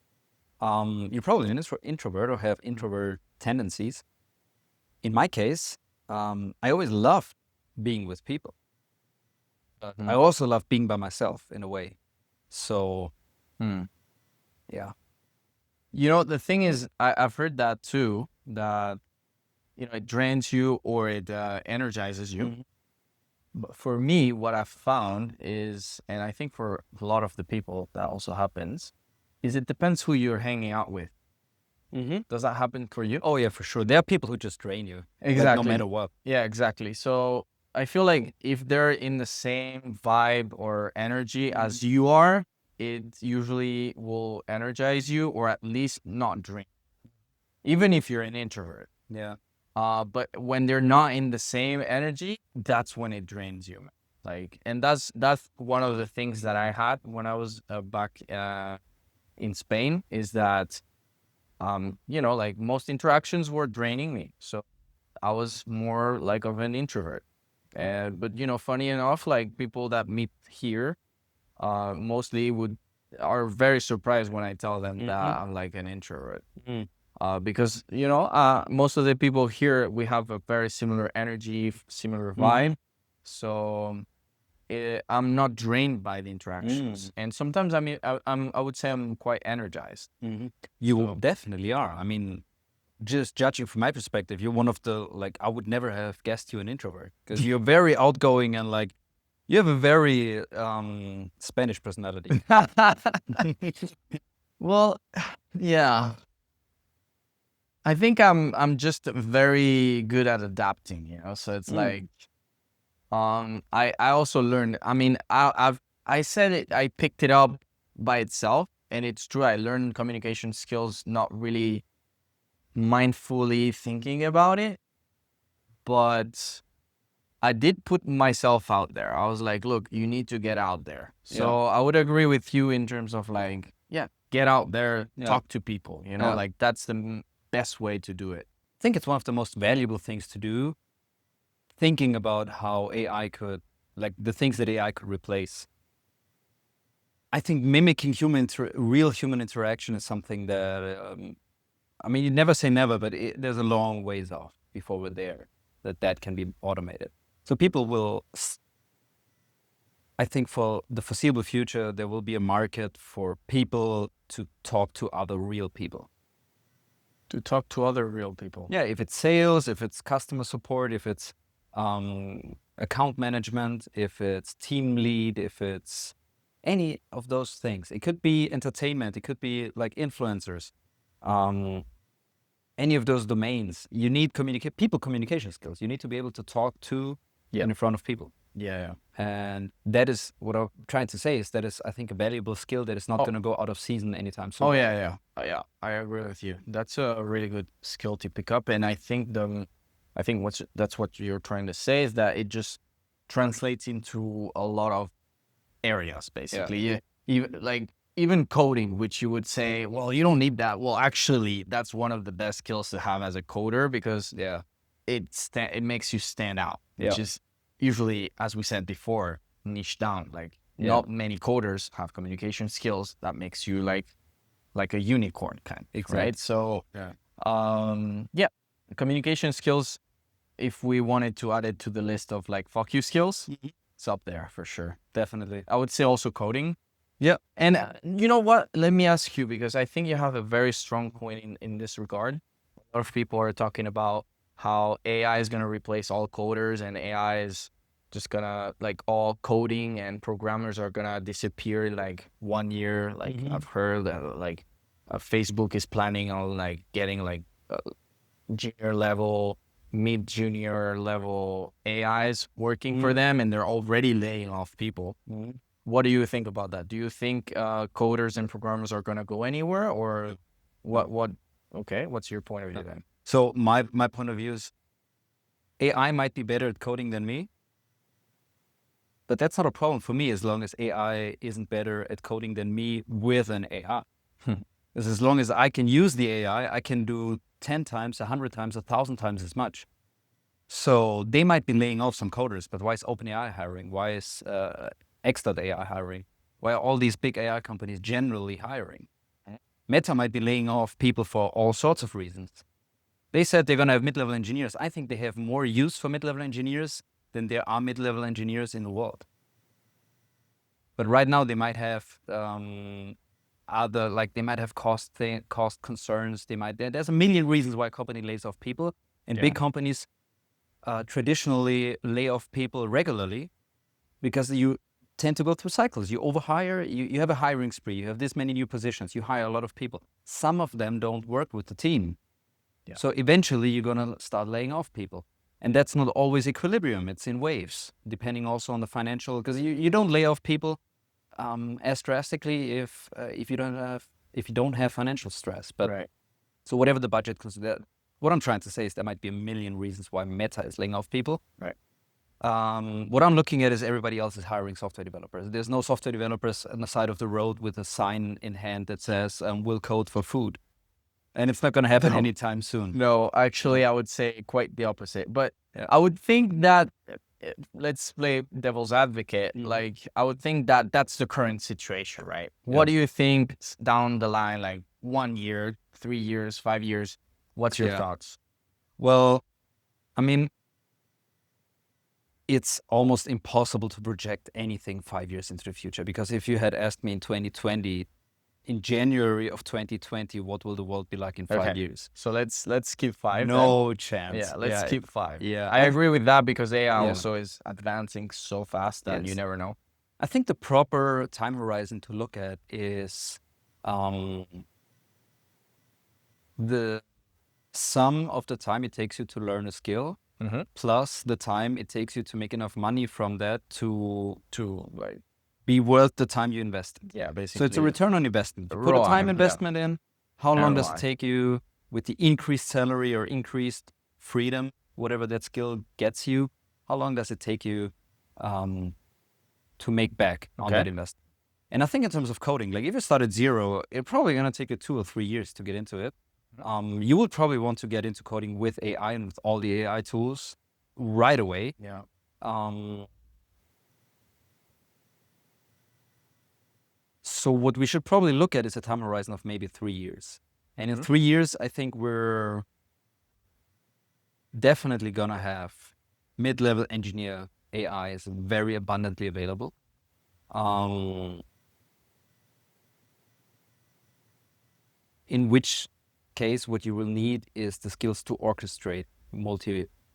you're probably an introvert or have introvert tendencies. In my case, I always loved being with people. But I also love being by myself in a way. So, yeah. You know, the thing is, I've heard that too, that, it drains you or it energizes you. But for me, what I've found is, and I think for a lot of the people that also happens, is it depends who you're hanging out with. Does that happen for you? Oh yeah, for sure. There are people who just drain you, like no Exactly. matter what. Yeah, exactly. So I feel like if they're in the same vibe or energy as you are, it usually will energize you or at least not drain, even if you're an introvert. Yeah. But when they're not in the same energy, that's when it drains you, man. Like, and that's one of the things that I had when I was back in Spain is that like most interactions were draining me. So I was more like of an introvert. But funny enough, like people that meet here, mostly are very surprised when I tell them that I'm like an introvert. Because most of the people here we have a very similar energy, similar vibe. So I'm not drained by the interactions, and sometimes I would say I'm quite energized. You So- definitely are. I mean, just judging from my perspective, you're one of the, like, I would never have guessed you an introvert because you're very outgoing and like you have a very Spanish personality. Well, yeah. I think I'm just very good at adapting, So it's like I also learned. I mean, I said it. I picked it up by itself, and it's true. I learned communication skills not really mindfully thinking about it, but I did put myself out there. I was like, look, you need to get out there. So I would agree with you in terms of like, yeah, get out there, talk to people, like that's the best way to do it. I think it's one of the most valuable things to do, thinking about how AI could, like the things that AI could replace. I think mimicking real human interaction is something that, I mean, you never say never, but there's a long ways off before we're there, that can be automated. So people will, I think for the foreseeable future, there will be a market for people to talk to other real people. To talk to other real people. Yeah, if it's sales, if it's customer support, if it's account management, if it's team lead, if it's any of those things. It could be entertainment, it could be like influencers. Any of those domains, you need people communication skills. You need to be able to talk to in front of people. Yeah. And that is what I'm trying to say is that is, I think, a valuable skill that is not going to go out of season anytime soon. Oh yeah. I agree with you. That's a really good skill to pick up, and I think that's what you're trying to say is that it just translates into a lot of areas, basically. Yeah. Even coding, which you would say, well, you don't need that. Well, actually, that's one of the best skills to have as a coder because it makes you stand out, which is usually, as we said before, niche down. Like not many coders have communication skills that makes you like a unicorn kind, right? So communication skills. If we wanted to add it to the list of like fuck you skills, it's up there for sure. Definitely. I would say also coding. Yeah. And you know what? Let me ask you, because I think you have a very strong point in this regard. A lot of people are talking about how AI is going to replace all coders and AI is just going to like all coding and programmers are going to disappear in like 1 year. Like I've heard that like Facebook is planning on like getting like junior level, mid-junior level AIs working for them, and they're already laying off people. What do you think about that? Do you think coders and programmers are going to go anywhere, or what? Okay, what's your point of view then? So my point of view is AI might be better at coding than me, but that's not a problem for me as long as AI isn't better at coding than me with an AI. Because as long as I can use the AI, I can do 10 times, 100 times, 1,000 times as much. So they might be laying off some coders, but why is OpenAI hiring? Why is X.AI hiring? Why are all these big AI companies generally hiring? Meta might be laying off people for all sorts of reasons. They said they're going to have mid-level engineers. I think they have more use for mid-level engineers than there are mid-level engineers in the world. But right now they might have they might have cost concerns. There's a million reasons why a company lays off people, and big companies traditionally lay off people regularly because tend to go through cycles. You overhire, you have a hiring spree, you have this many new positions, you hire a lot of people. Some of them don't work with the team. Yeah. So eventually you're going to start laying off people. And that's not always equilibrium. It's in waves, depending also on the financial, because you don't lay off people as drastically if you don't have financial stress. But Right. so whatever the budget, because what I'm trying to say is there might be a million reasons why Meta is laying off people. Right. What I'm looking at is everybody else is hiring software developers. There's no software developers on the side of the road with a sign in hand that says "We'll code for food," and it's not going to happen No. anytime soon. No, actually, I would say quite the opposite. But Yeah. I would think that, let's play devil's advocate. Mhm. Like, I would think that that's the current situation, right? What do you think down the line, like 1 year, 3 years, 5 years? What's your Yeah. thoughts? Well, I mean, it's almost impossible to project anything 5 years into the future, because if you had asked me in 2020, in January of 2020, what will the world be like in 5 Okay. years? So let's keep 5 then. No chance. Yeah, let's keep 5. Yeah, I agree with that because AI Yeah. also is advancing so fast that you Yes. never know. I think the proper time horizon to look at is the sum of the time it takes you to learn a skill Mm-hmm. plus the time it takes you to make enough money from that to Like, be worth the time you invested. yeah, basically. So it's a return on investment. You put a ROI, time yeah. investment in, how long does ROI. it take you with the increased salary or increased freedom, whatever that skill gets you, how long does it take you to make back on that investment? And I think in terms of coding, like if you start at zero, it's probably going to take you 2 or 3 years to get into it. You would probably want to get into coding with AI and with all the AI tools right away. Yeah. So what we should probably look at is a time horizon of maybe 3 years. And in 3 years, I think we're definitely going to have mid-level engineer AI is very abundantly available. In which case, what you will need is the skills to orchestrate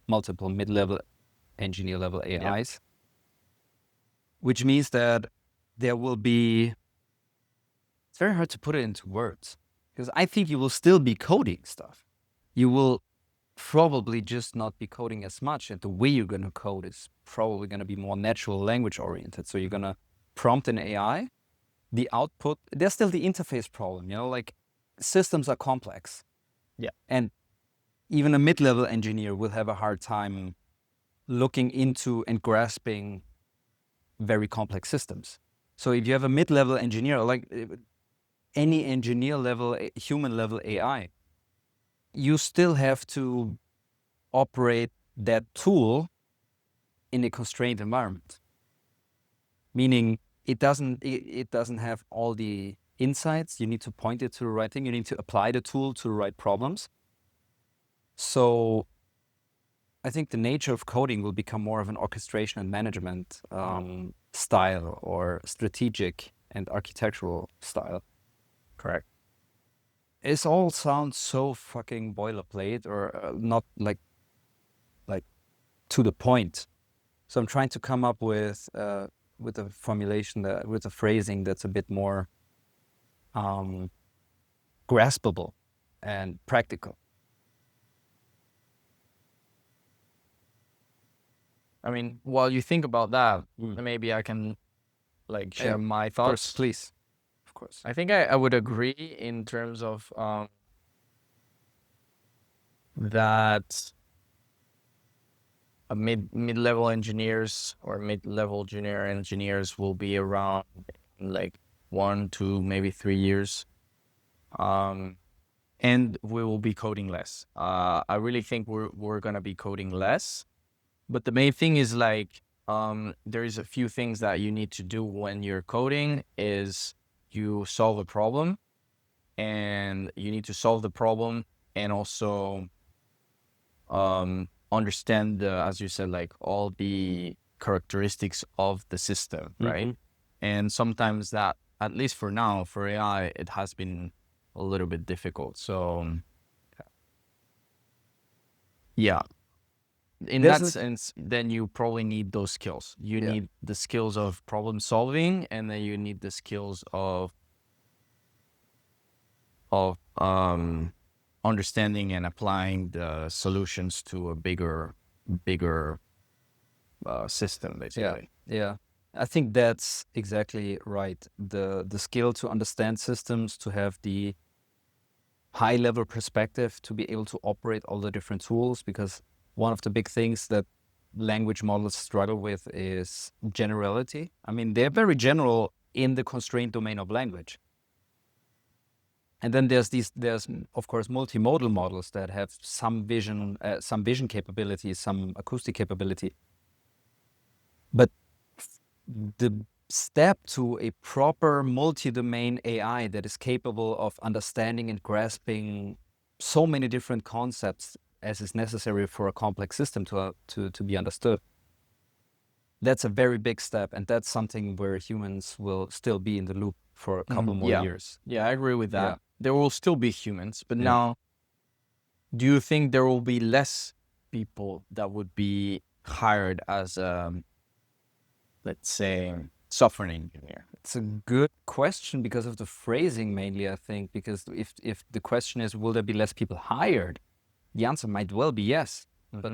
multiple mid-level engineer level AIs, which means that there will be, it's very hard to put it into words, because I think you will still be coding stuff. You will probably just not be coding as much, and the way you're going to code is probably going to be more natural language oriented. So you're going to prompt an AI, the output, there's still the interface problem, like systems are complex. Yeah. And even a mid-level engineer will have a hard time looking into and grasping very complex systems. So if you have a mid-level engineer, like any engineer level, human level AI, you still have to operate that tool in a constrained environment. Meaning it doesn't have all the insights. You need to point it to the right thing. You need to apply the tool to the right problems. So I think the nature of coding will become more of an orchestration and management style, or strategic and architectural style. Correct. It all sounds so fucking boilerplate, or not like to the point. So I'm trying to come up with a formulation, with a phrasing that's a bit more graspable and practical. I mean, while you think about that, maybe I can share my Of course, thoughts. please. Of course. I think I would agree in terms of that a mid-level engineers or mid-level junior engineers will be around in like 1, 2, maybe 3 years. And we will be coding less. I really think we're gonna be coding less. But the main thing is there is a few things that you need to do when you're coding. Is you solve a problem, and you need to solve the problem and also understand as you said, like all the characteristics of the system, right? And sometimes that, at least for now, for AI, it has been a little bit difficult. So yeah. in There's that a sense, then you probably need those skills. You yeah. need the skills of problem solving, and then you need the skills of understanding and applying the solutions to a bigger system, Yeah, basically. yeah. I think that's exactly right. The skill to understand systems, to have the high level perspective, to be able to operate all the different tools, because one of the big things that language models struggle with is generality. I mean, they're very general in the constrained domain of language. And then there's of course multimodal models that have some vision capabilities, some acoustic capability. But the step to a proper multi-domain AI that is capable of understanding and grasping so many different concepts as is necessary for a complex system to be understood, that's a very big step, and that's something where humans will still be in the loop for a couple more Yeah, years. yeah, I agree with Yeah, that. There will still be humans, but yeah. now, do you think there will be less people that would be hired as, let's say, software engineer? It's a good question because of the phrasing mainly, I think, because if the question is, will there be less people hired? The answer might well be yes, but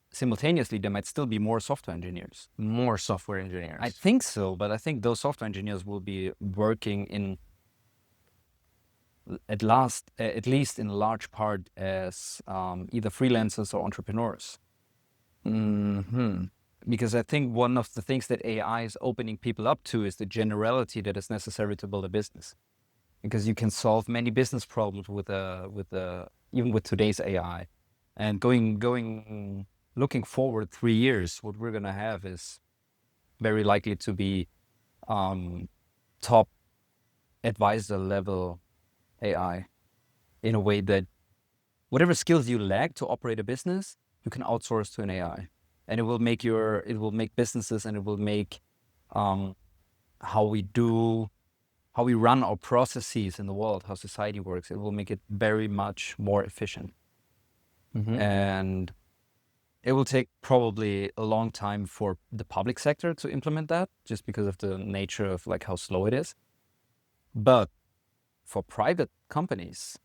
simultaneously there might still be more software engineers. More software I engineers. think so, but I think those software engineers will be working in at least in a large part as either freelancers or entrepreneurs. Hmm. Because I think one of the things that AI is opening people up to is the generality that is necessary to build a business. Because you can solve many business problems with even with today's AI. And looking forward 3 years, what we're gonna have is very likely to be top advisor level AI, in a way that whatever skills you lack to operate a business, you can outsource to an AI, and it will make businesses, and it will make um, how we run our processes in the world, how society works. It will make it very much more efficient, and it will take probably a long time for the public sector to implement that, just because of the nature of like how slow it is. But for private companies,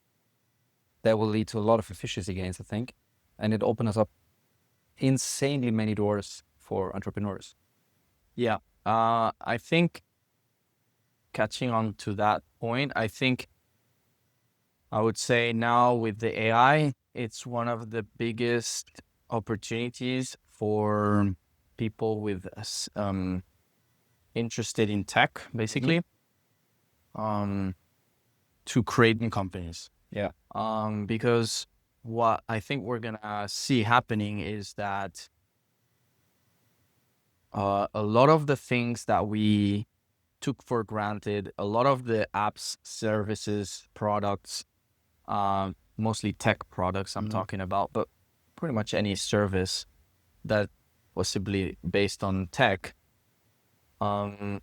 that will lead to a lot of efficiency gains, I think, and it opens up insanely many doors for entrepreneurs. Yeah. I think, catching on to that point, I think I would say now with the AI, it's one of the biggest opportunities for people with interested in tech, basically, to create new companies. Yeah. Because what I think we're gonna see happening is that a lot of the things that we took for granted, a lot of the apps, services, products, mostly tech products I'm talking about, but pretty much any service that possibly based on tech, that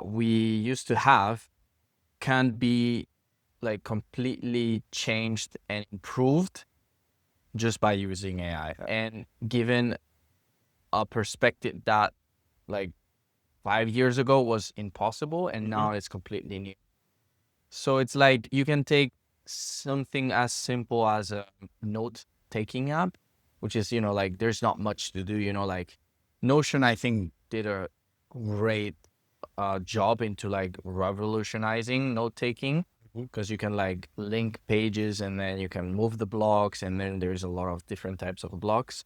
we used to have, can be like completely changed and improved just by using AI. And given a perspective that like 5 years ago was impossible, and now it's completely new. So it's like you can take something as simple as a note-taking app, which is, like there's not much to do, like Notion, I think, did a great job into like revolutionizing note-taking, because you can like link pages, and then you can move the blocks, and then there's a lot of different types of blocks.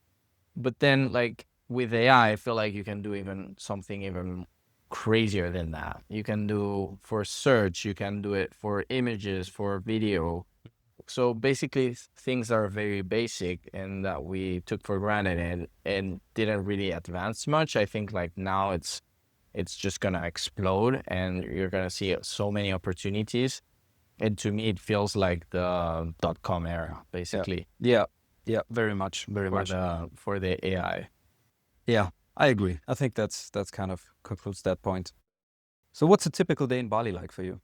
But then like with AI, I feel like you can do even something even crazier than that. You can do for search, you can do it for images, for video. So basically things are very basic and that we took for granted and didn't really advance much. I think like now it's just gonna explode, and you're gonna see so many opportunities. And to me, it feels like the .com era, basically, Yeah. Yeah. Very much. Very for much. the AI. Yeah. I agree. I think that's kind of concludes that point. So what's a typical day in Bali like for you?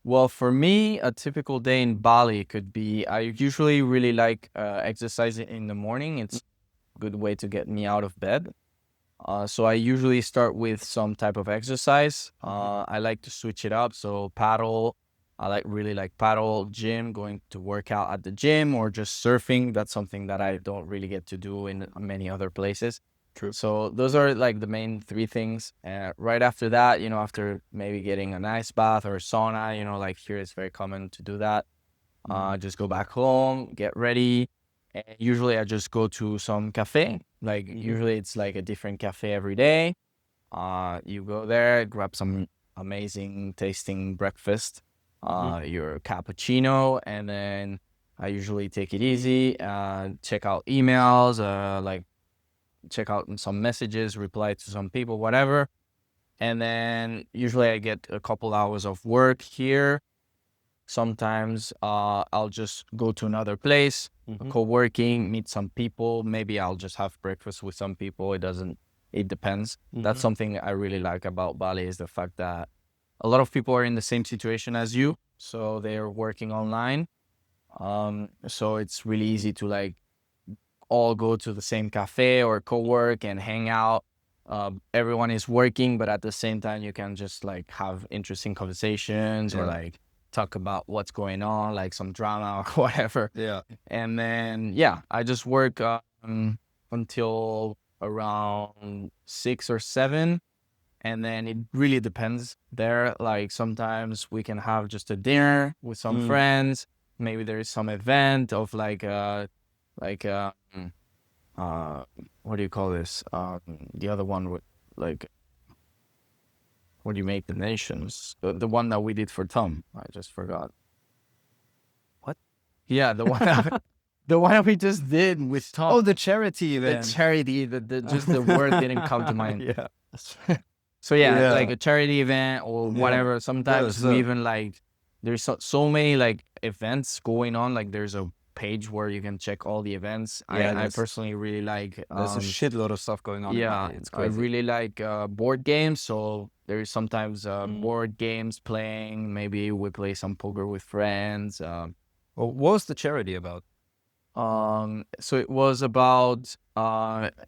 Well, for me, a typical day in Bali could be I usually really like exercising in the morning. It's a good way to get me out of bed. So I usually start with some type of exercise. I like to switch it up. So paddle, I really like paddle, gym, going to work out at the gym or just surfing. That's something that I don't really get to do in many other places. True. So those are like the main three things. Right after that, after maybe getting a nice bath or a sauna, like here it's very common to do that. Just go back home, get ready. And usually I just go to some cafe. Like usually it's like a different cafe every day. You go there, grab some amazing tasting breakfast, your cappuccino, and then I usually take it easy, check out emails, like check out some messages, reply to some people, whatever. And then usually I get a couple hours of work here. Sometimes I'll just go to another place, co-working, meet some people. Maybe I'll just have breakfast with some people. It depends. That's something I really like about Bali is the fact that a lot of people are in the same situation as you. So they're working online. So it's really easy to like all go to the same cafe or co-work and hang out. Everyone is working, but at the same time, you can just like have interesting conversations or like talk about what's going on, like some drama or whatever. Yeah. And then, I just work until around 6 or 7. And then it really depends there. Like sometimes we can have just a dinner with some friends. Maybe there is some event of like what do you call this? The other one with like, what do you make the nations? The one that we did for Tom. I just forgot. What? Yeah, the one the one that we just did with Tom. Oh, the charity The event. charity. Just the word didn't come to mind. Yeah. So Yeah. like a charity event or whatever. Sometimes so- we even like there's so many like events going on. Like there's a page where you can check all the events. Yeah, I there's- personally really like There's a shitload of stuff going on. in yeah, Bali. It's I crazy. really like board games. So there is sometimes board games playing. Maybe we play some poker with friends. Well, what was the charity about? So it was about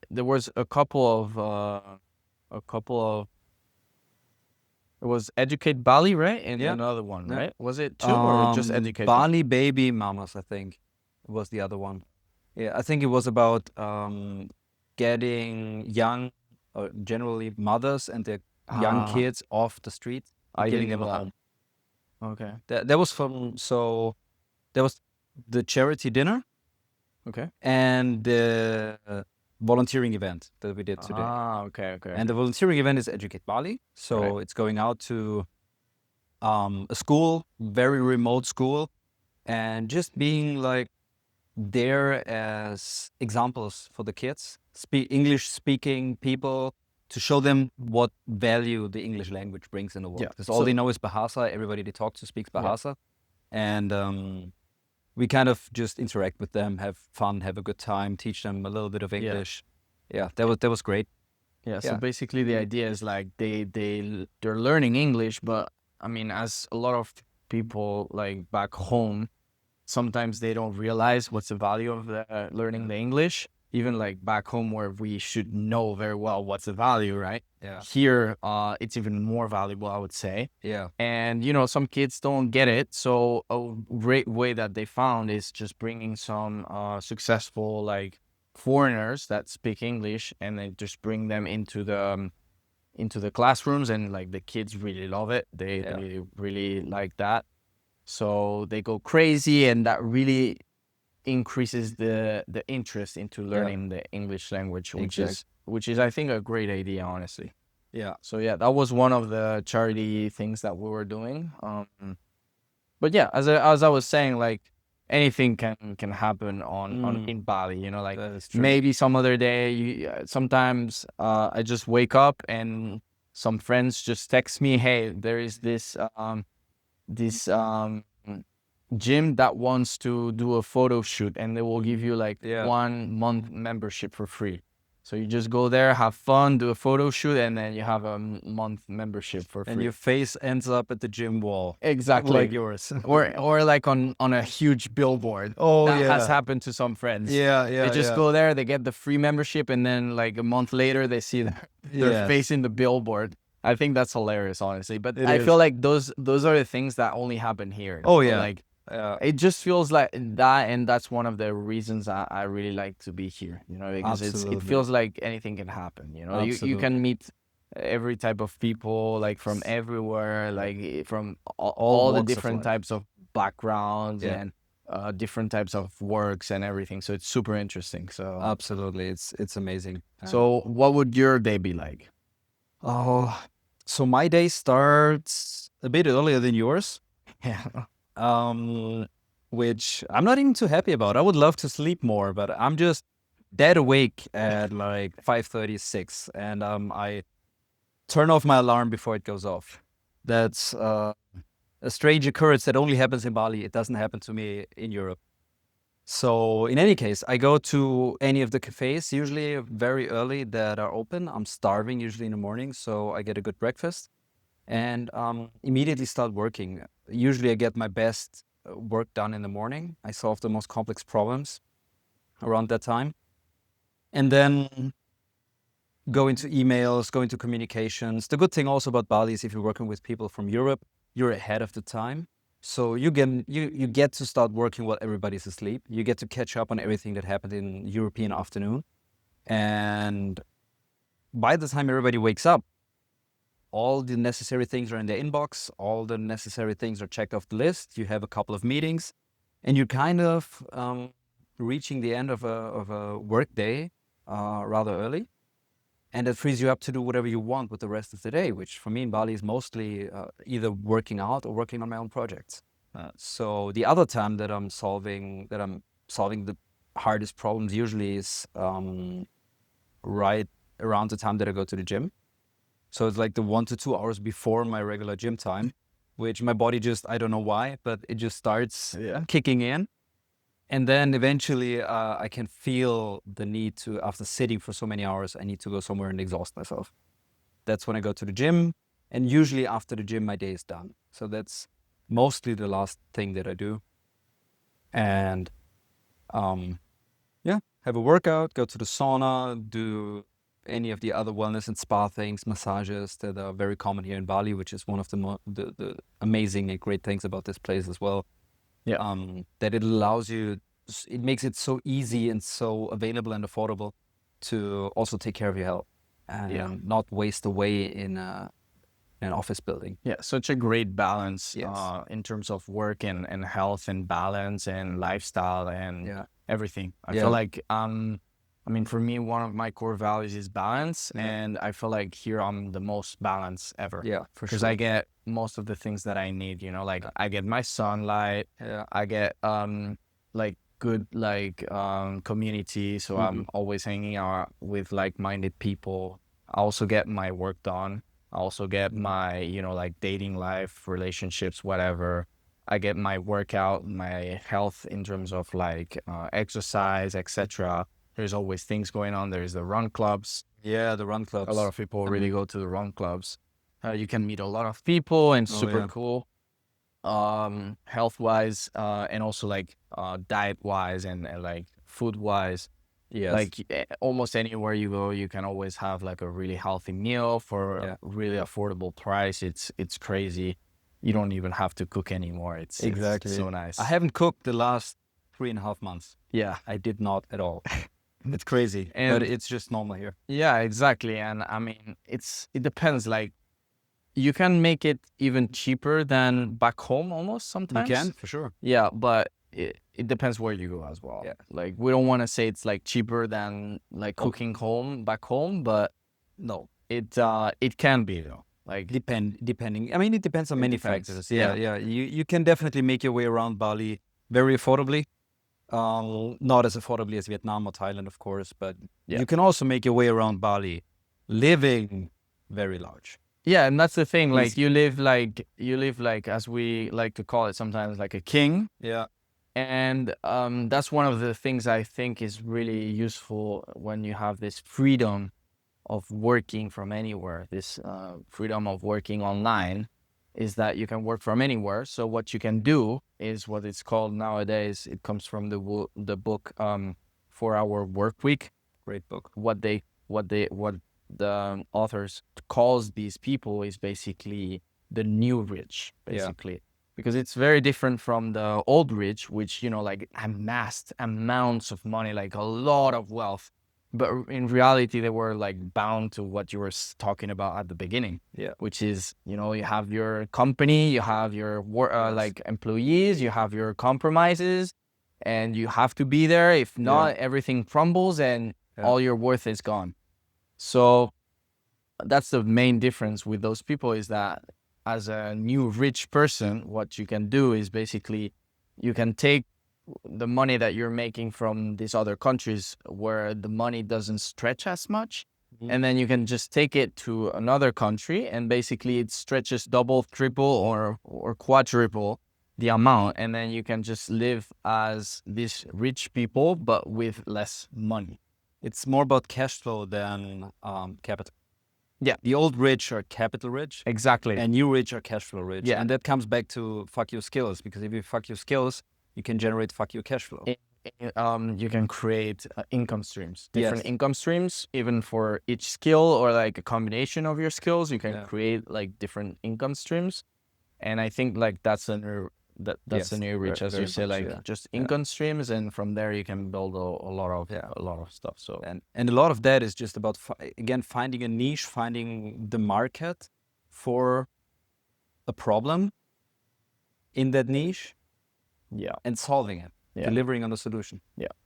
there was a couple of it was Educate Bali, right? And Yeah. another one, Yeah. right? Was it two or just Educate? Bali Baby Mamas, I think, was the other one. Yeah, I think it was about getting young, or generally mothers and their young kids off the street, I getting didn't them know a home. that. Okay. That was from there was the charity dinner Okay. and the volunteering event that we did today. Okay. And the volunteering event is Educate Bali. So Right. it's going out to a school, very remote school, and just being like there as examples for the kids, English speaking people, to show them what value the English language brings in the world. Yeah, Because all so- they know is Bahasa. Everybody they talk to speaks Yeah. Bahasa. And we kind of just interact with them, have fun, have a good time, teach them a little bit of English. Yeah, that was great. Yeah. So Yeah. basically, the idea is like they're learning English, but I mean, as a lot of people like back home, sometimes they don't realize what's the value of learning the English. Even like back home, where we should know very well what's the value, right? Yeah. Here, it's even more valuable, I would say. Yeah. And some kids don't get it. So a great way that they found is just bringing some successful like foreigners that speak English, and then just bring them into the classrooms, and like the kids really love it. They really like that. So they go crazy, and that really increases the interest into learning the English language, which is I think a great idea, honestly. Yeah. So that was one of the charity things that we were doing. But yeah, as I was saying, like anything can happen on in Bali. Like That is true. maybe some other day. Sometimes I just wake up and some friends just text me, "Hey, there is this gym that wants to do a photo shoot, and they will give you like 1 month membership for free." So you just go there, have fun, do a photo shoot, and then you have a month membership for free. And your face ends up at the gym wall. Exactly. Like yours. or like on a huge billboard. Oh, That has yeah. happened to some friends. Yeah, They just go there, they get the free membership, and then like a month later they see their Yes. face in the billboard. I think that's hilarious, honestly. But It I is. feel like those are the things that only happen here. Oh, yeah. Like it just feels like that, and that's one of the reasons I really like to be here. You know, because it Absolutely. feels like anything can happen. You know, you Absolutely. can meet every type of people, like from everywhere, like from all the walks of different life. types of backgrounds Yeah. and different types of works and everything. So it's super interesting. So Absolutely. It's amazing. so what would your day be like? Oh, so my day starts a bit earlier than yours, Yeah. which I'm not even too happy about. I would love to sleep more, but I'm just dead awake at like 5:36, and I turn off my alarm before it goes off. That's a strange occurrence that only happens in Bali. It doesn't happen to me in Europe. So in any case, I go to any of the cafes, usually very early, that are open. I'm starving usually in the morning, so I get a good breakfast and immediately start working. Usually I get my best work done in the morning. I solve the most complex problems around that time. And then go into emails, go into communications. The good thing also about Bali is if you're working with people from Europe, you're ahead of the time. So you get to start working while everybody's asleep. You get to catch up on everything that happened in European afternoon. And by the time everybody wakes up, all the necessary things are in their inbox. All the necessary things are checked off the list. You have a couple of meetings, and you're kind of reaching the end of a work day rather early. And it frees you up to do whatever you want with the rest of the day, which for me in Bali is mostly either working out or working on my own projects. So the other time that I'm solving the hardest problems usually is right around the time that I go to the gym. So it's like the 1 to 2 hours before my regular gym time, which my body just, I don't know why, but it just starts kicking in. And then eventually I can feel the need to, after sitting for so many hours, I need to go somewhere and exhaust myself. That's when I go to the gym. And usually after the gym, my day is done. So that's mostly the last thing that I do. And have a workout, go to the sauna, do any of the other wellness and spa things, massages that are very common here in Bali, which is one of the amazing and great things about this place as well. Yeah. That it allows you, it makes it so easy and so available and affordable to also take care of your health and not waste away in an office building. Yeah, such a great balance Yes. in terms of work and health and balance and lifestyle and everything. I feel like I mean, for me, one of my core values is balance, and I feel like here I'm the most balanced ever. Yeah, for Because sure. I get most of the things that I need, you know, like I get my sunlight, I get like good like community, so I'm always hanging out with like-minded people. I also get my work done. I also get my, you know, like dating life, relationships, whatever. I get my workout, my health in terms of like exercise, etc. There's always things going on. There's the run clubs. Yeah, the run clubs. A lot of people really go to the run clubs. You can meet a lot of people and super cool. Health wise, and also like diet wise and like food wise. Yes. Like almost anywhere you go, you can always have like a really healthy meal for a really affordable price. It's crazy. You don't even have to cook anymore. It's so nice. I haven't cooked the last 3.5 months. Yeah, I did not at all. It's crazy, And- but it's just normal here. yeah, exactly. And I mean, it depends. Like you can make it even cheaper than back home almost sometimes. You can, for sure. Yeah, but it depends where you go as well. Yeah. Like we don't want to say it's like cheaper than like cooking back home, but No, it can be though. Like depending. I mean, it depends on many depends. factors. Yeah. Yeah. You can definitely make your way around Bali very affordably. Not as affordably as Vietnam or Thailand, of course, but you can also make your way around Bali living very large. Yeah, and that's the thing. Like Easy. you live like as we like to call it sometimes, like a king. Yeah. And that's one of the things I think is really useful when you have this freedom of working from anywhere, this freedom of working online, is that you can work from anywhere. So what you can do is what it's called nowadays. It comes from the book 4 Hour Work Week. Great book. What the authors calls these people is basically the new rich, basically. Because it's very different from the old rich, which, like amassed amounts of money, like a lot of wealth. But in reality, they were like bound to what you were talking about at the beginning, which is, you have your company, you have your like employees, you have your compromises, and you have to be there. If not, everything crumbles and all your worth is gone. So that's the main difference with those people, is that as a new rich person, what you can do is basically you can take the money that you're making from these other countries where the money doesn't stretch as much. And then you can just take it to another country and basically it stretches double, triple, or quadruple the amount. And then you can just live as these rich people, but with less money. It's more about cash flow than capital. Yeah. The old rich are capital rich. Exactly. And new rich are cash flow rich. Yeah. And that comes back to fuck your skills, because if you fuck your skills, you can generate fuck your cash flow. You can create income streams, different income streams, even for each skill or like a combination of your skills. You can create like different income streams. And I think like that's a new rich, as you say, like just income streams, and from there you can build a lot of stuff. So and a lot of that is just about again finding a niche, finding the market for a problem in that niche, and solving it, delivering on the solution,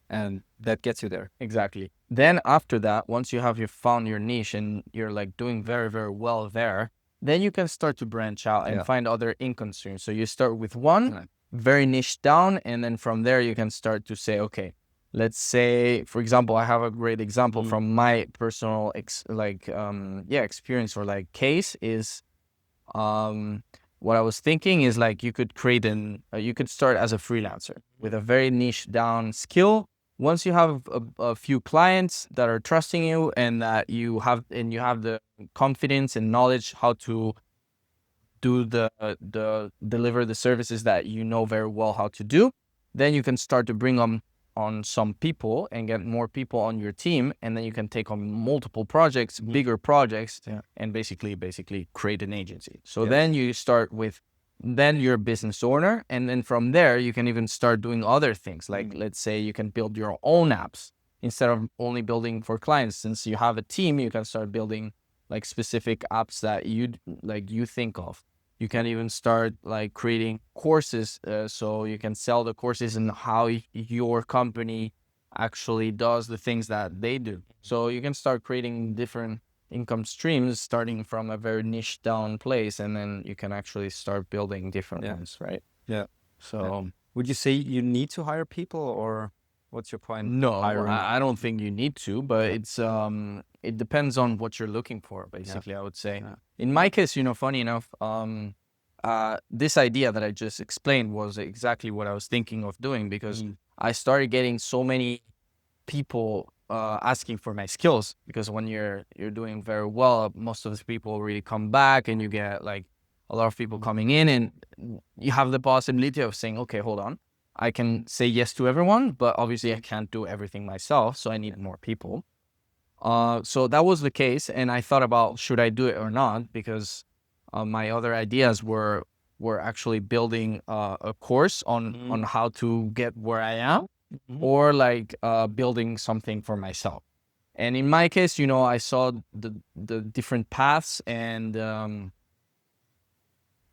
and that gets you there. Exactly. Then after that, once you have found your niche and you're like doing very, very well there, then you can start to branch out and find other income streams. So you start with one, very niche down, and then from there you can start to say, okay, let's say, for example, I have a great example from my personal experience or like case is, what I was thinking is like you could create you could start as a freelancer with a very niche down skill. Once you have a few clients that are trusting you and that you have the confidence and knowledge how to do the deliver the services that you know very well how to do, then you can start to bring on some people and get more people on your team, and then you can take on multiple projects, bigger projects, and basically create an agency. So then you start with, then you're a business owner, and then from there you can even start doing other things. Like let's say you can build your own apps instead of only building for clients. Since you have a team, you can start building like specific apps that you think of. You can even start like creating courses, so you can sell the courses and how your company actually does the things that they do. So you can start creating different income streams starting from a very niche down place, and then you can actually start building different ones, right? So would you say you need to hire people, or what's your point? No, I don't think you need to, but it's it depends on what you're looking for, basically. I would say in my case, funny enough, this idea that I just explained was exactly what I was thinking of doing, because I started getting so many people asking for my skills, because when you're doing very well, most of the people really come back, and you get like a lot of people coming in, and you have the possibility of saying, okay, hold on, I can say yes to everyone, but obviously I can't do everything myself, so I need more people. So that was the case, and I thought about, should I do it or not, because my other ideas were actually building a course on how to get where I am, or like building something for myself. And in my case, I saw the different paths, and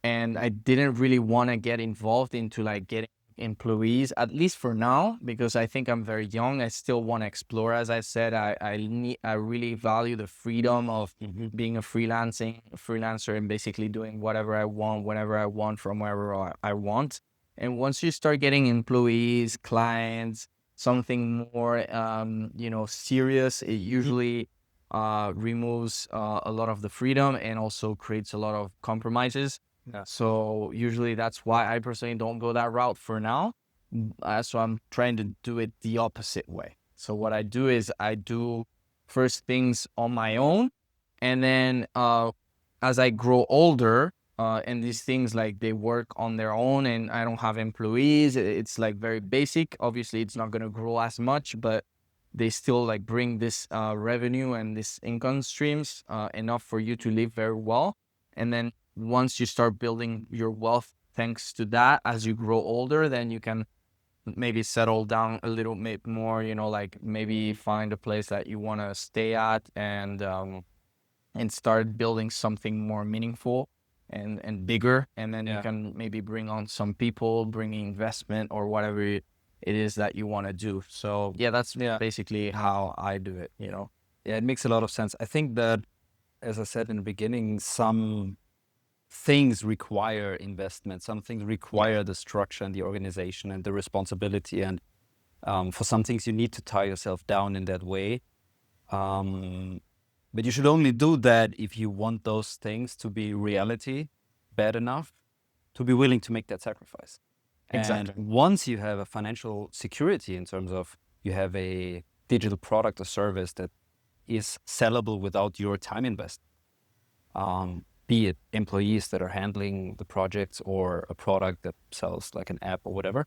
I didn't really want to get involved into like getting employees, at least for now, because I think I'm very young. I still want to explore. As I said, I really value the freedom of being a freelancer and basically doing whatever I want, whenever I want, from wherever I want. And once you start getting employees, clients, something more serious, it usually removes a lot of the freedom and also creates a lot of compromises. So usually that's why I personally don't go that route for now. So I'm trying to do it the opposite way. So what I do is I do first things on my own, and then as I grow older, and these things like they work on their own, and I don't have employees. It's like very basic. Obviously, it's not gonna grow as much, but they still like bring this revenue and this income streams enough for you to live very well. And then once you start building your wealth thanks to that, as you grow older, then you can maybe settle down a little bit more, like maybe find a place that you want to stay at, and start building something more meaningful and bigger. And then you Yeah. can maybe bring on some people, bring investment or whatever it is that you want to do. So yeah, that's Yeah. basically how I do it, Yeah, it makes a lot of sense. I think that, as I said in the beginning, some things require investment. Some things require the structure and the organization and the responsibility. And for some things, you need to tie yourself down in that way. But you should only do that if you want those things to be reality bad enough to be willing to make that sacrifice. Exactly. And once you have a financial security in terms of you have a digital product or service that is sellable without your time invest, be it employees that are handling the projects or a product that sells like an app or whatever,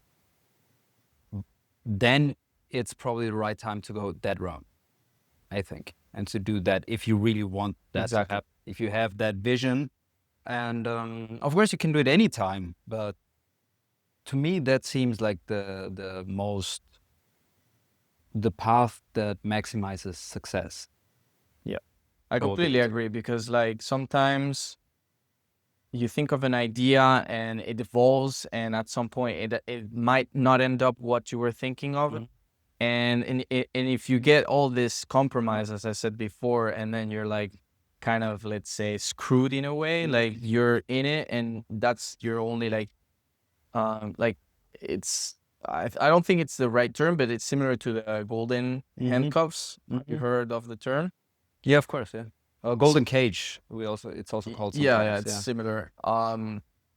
then it's probably the right time to go that route, I think, and to do that if you really want that Exactly. to happen. If you have that vision, and of course you can do it anytime, but to me that seems like the path that maximizes success. Yeah, I So completely agree, because like sometimes you think of an idea and it evolves, and at some point it might not end up what you were thinking of. Mhm. And if you get all this compromise, as I said before, and then you're like kind of, let's say, screwed in a way, like you're in it and that's your only like it's I don't think it's the right term, but it's similar to the golden handcuffs. Have you heard of the term? Yeah, of course, yeah. Golden cage. It's also called Yeah, sometimes. it's Yeah. similar.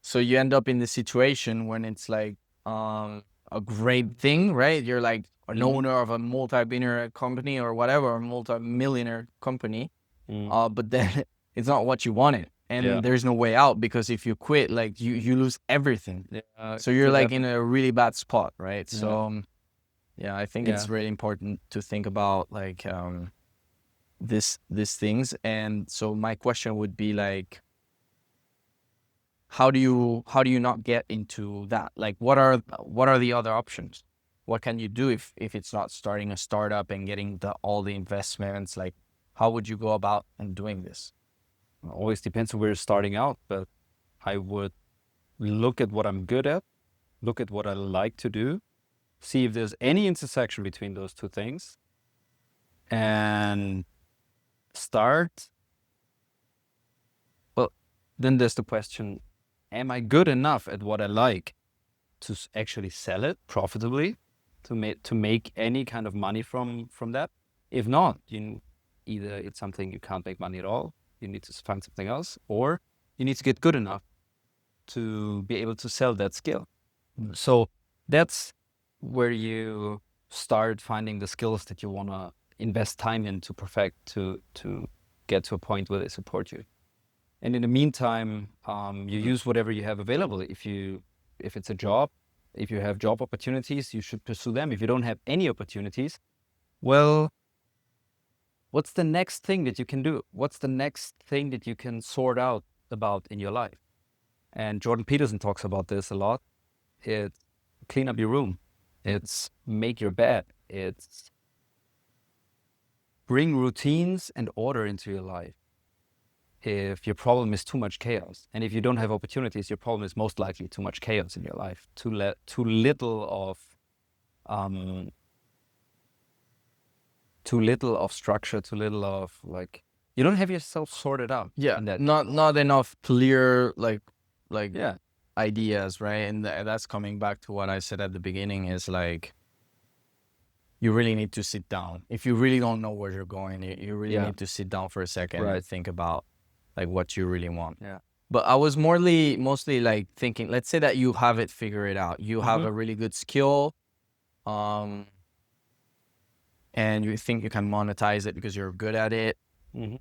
So you end up in the situation when it's like a great thing, right? You're like an owner of a multi-billionaire company or whatever, a multi-millionaire company. But then it's not what you wanted, Yeah. and there's no way out, because if you quit, like you lose everything. Yeah. So you're Could like in happen. a really bad spot, right? Yeah. So yeah, I think it's Yeah. really important to think about like these things. And so my question would be like, how do you not get into that? Like what are the other options? What can you do if it's not starting a startup and getting all the investments? Like how would you go about and doing this? Always depends on where you're starting out, but I would look at what I'm good at, look at what I like to do, see if there's any intersection between those two things, and start. Well, then there's the question, am I good enough at what I like to actually sell it profitably, to make any kind of money from that? If not, either it's something you can't make money at all, you need to find something else, or you need to get good enough to be able to sell that skill. So that's where you start finding the skills that you want to invest time in to perfect, to get to a point where they support you. And in the meantime, you use whatever you have available. If it's a job, if you have job opportunities, you should pursue them. If you don't have any opportunities, well, what's the next thing that you can do? What's the next thing that you can sort out about in your life? And Jordan Peterson talks about this a lot. It's clean up your room. It's make your bed. It's bring routines and order into your life. If your problem is too much chaos, and if you don't have opportunities, your problem is most likely too much chaos in your life. Too little of structure, too little of like you don't have yourself sorted out. Yeah, in that. not enough clear like Yeah. ideas, right? And that's coming back to what I said at the beginning, is like you really need to sit down. If you really don't know where you're going, you really Yeah. need to sit down for a second Right. and think about like what you really want. Yeah. But I was mostly like thinking, let's say that you have it figured out. You have a really good skill, um, and you think you can monetize it because you're good at it. Mm-hmm.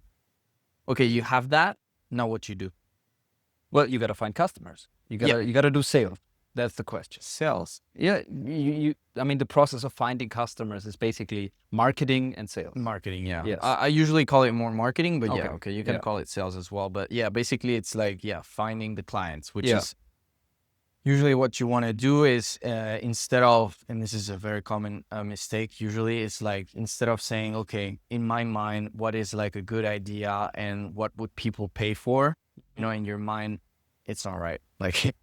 Okay, you have that. Now what you do? Well, you got to find customers. You Yeah. got to do sales. That's the question. Sales. Yeah, I mean, the process of finding customers is basically marketing and sales. Marketing, yeah. Yes. I usually call it more marketing, but yeah, Okay. okay, you can Yeah. call it sales as well. But yeah, basically it's like, yeah, finding the clients, which Yeah. is usually what you want to do is instead of, and this is a very common mistake, usually it's like instead of saying, okay, in my mind, what is like a good idea and what would people pay for, you know, in your mind, it's not right. Like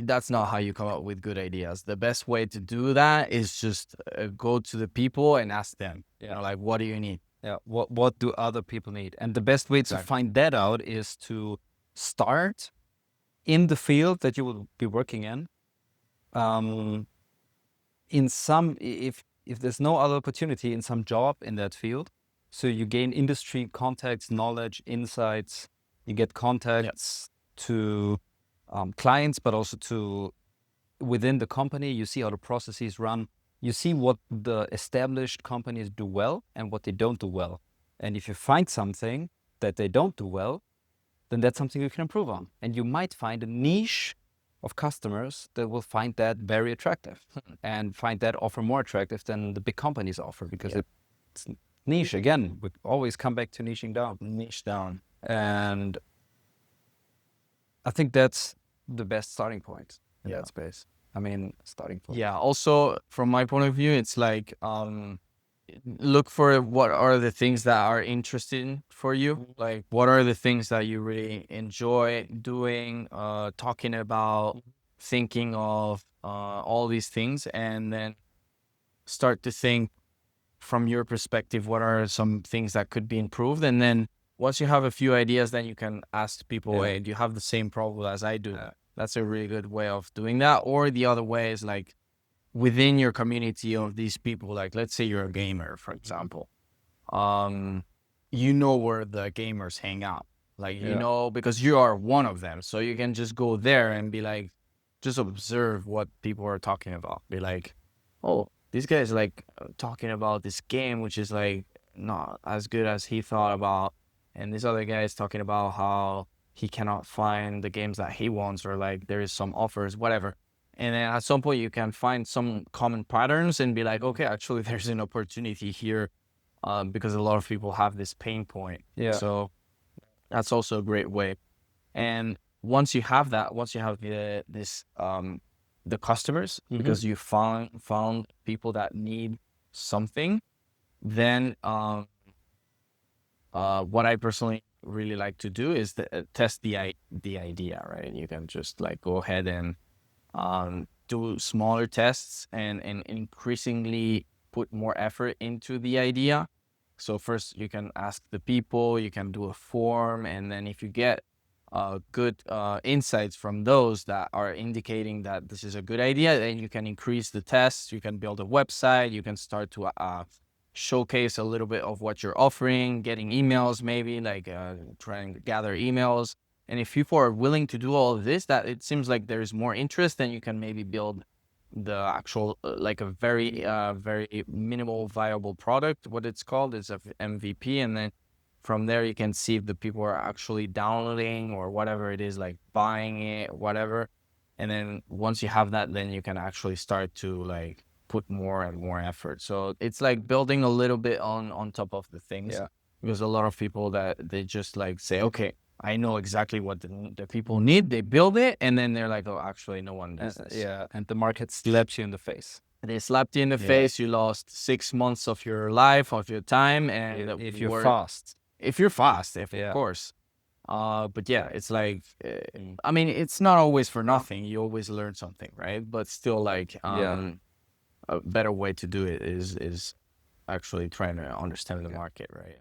that's not how you come up with good ideas. The best way to do that is just go to the people and ask them, you know, like, what do you need? Yeah. What do other people need? And the best way to Exactly. find that out is to start in the field that you will be working in. In some, if there's no other opportunity in some job in that field, so you gain industry contacts, knowledge, insights. You get contacts to clients, but also to within the company. You see how the processes run. You see what the established companies do well and what they don't do well. And if you find something that they don't do well, then that's something you can improve on. And you might find a niche of customers that will find that very attractive and find that offer more attractive than the big companies offer because it's niche. Again, we always come back to niching down. Niche down. And I think that's the best starting point in that space. I mean, starting point. Yeah. Also, from my point of view, it's like look for what are the things that are interesting for you. Like, what are the things that you really enjoy doing, talking about, thinking of, all these things, and then start to think from your perspective, what are some things that could be improved, and then once you have a few ideas, then you can ask people, hey, do you have the same problem as I do? That's a really good way of doing that. Or the other way is like within your community of these people, like let's say you're a gamer, for example, you know where the gamers hang out, like, you know, because you are one of them. So you can just go there and be like, just observe what people are talking about. Be like, oh, this guy is like talking about this game, which is like not as good as he thought about. And this other guy is talking about how he cannot find the games that he wants, or like there is some offers, whatever. And then at some point you can find some common patterns and be like, okay, actually there's an opportunity here, because a lot of people have this pain point. Yeah. So that's also a great way. And once you have that, once you have the customers, because you found people that need something, then what I personally really like to do is test the idea, right? You can just like go ahead and do smaller tests and increasingly put more effort into the idea. So first you can ask the people, you can do a form, and then if you get good insights from those that are indicating that this is a good idea, then you can increase the tests, you can build a website, you can start to showcase a little bit of what you're offering, getting emails, maybe like trying to gather emails. And if people are willing to do all of this, that it seems like there's more interest, then you can maybe build the actual like a very very minimal viable product. What it's called is a MVP, and then from there you can see if the people are actually downloading or whatever it is, like buying it, whatever. And then once you have that, then you can actually start to like put more and more effort. So it's like building a little bit on top of the things, because a lot of people that they just like say, okay, I know exactly what the people need. They build it, and then they're like, oh, actually, no one does this. Yeah, and the market slaps you in the face. They slapped you in the face. You lost 6 months of your life, of your time, and If you're fast. If you're fast, of course. But yeah, it's like, I mean, it's not always for nothing. You always learn something, right? But still, like, a better way to do it is actually trying to understand the market, right?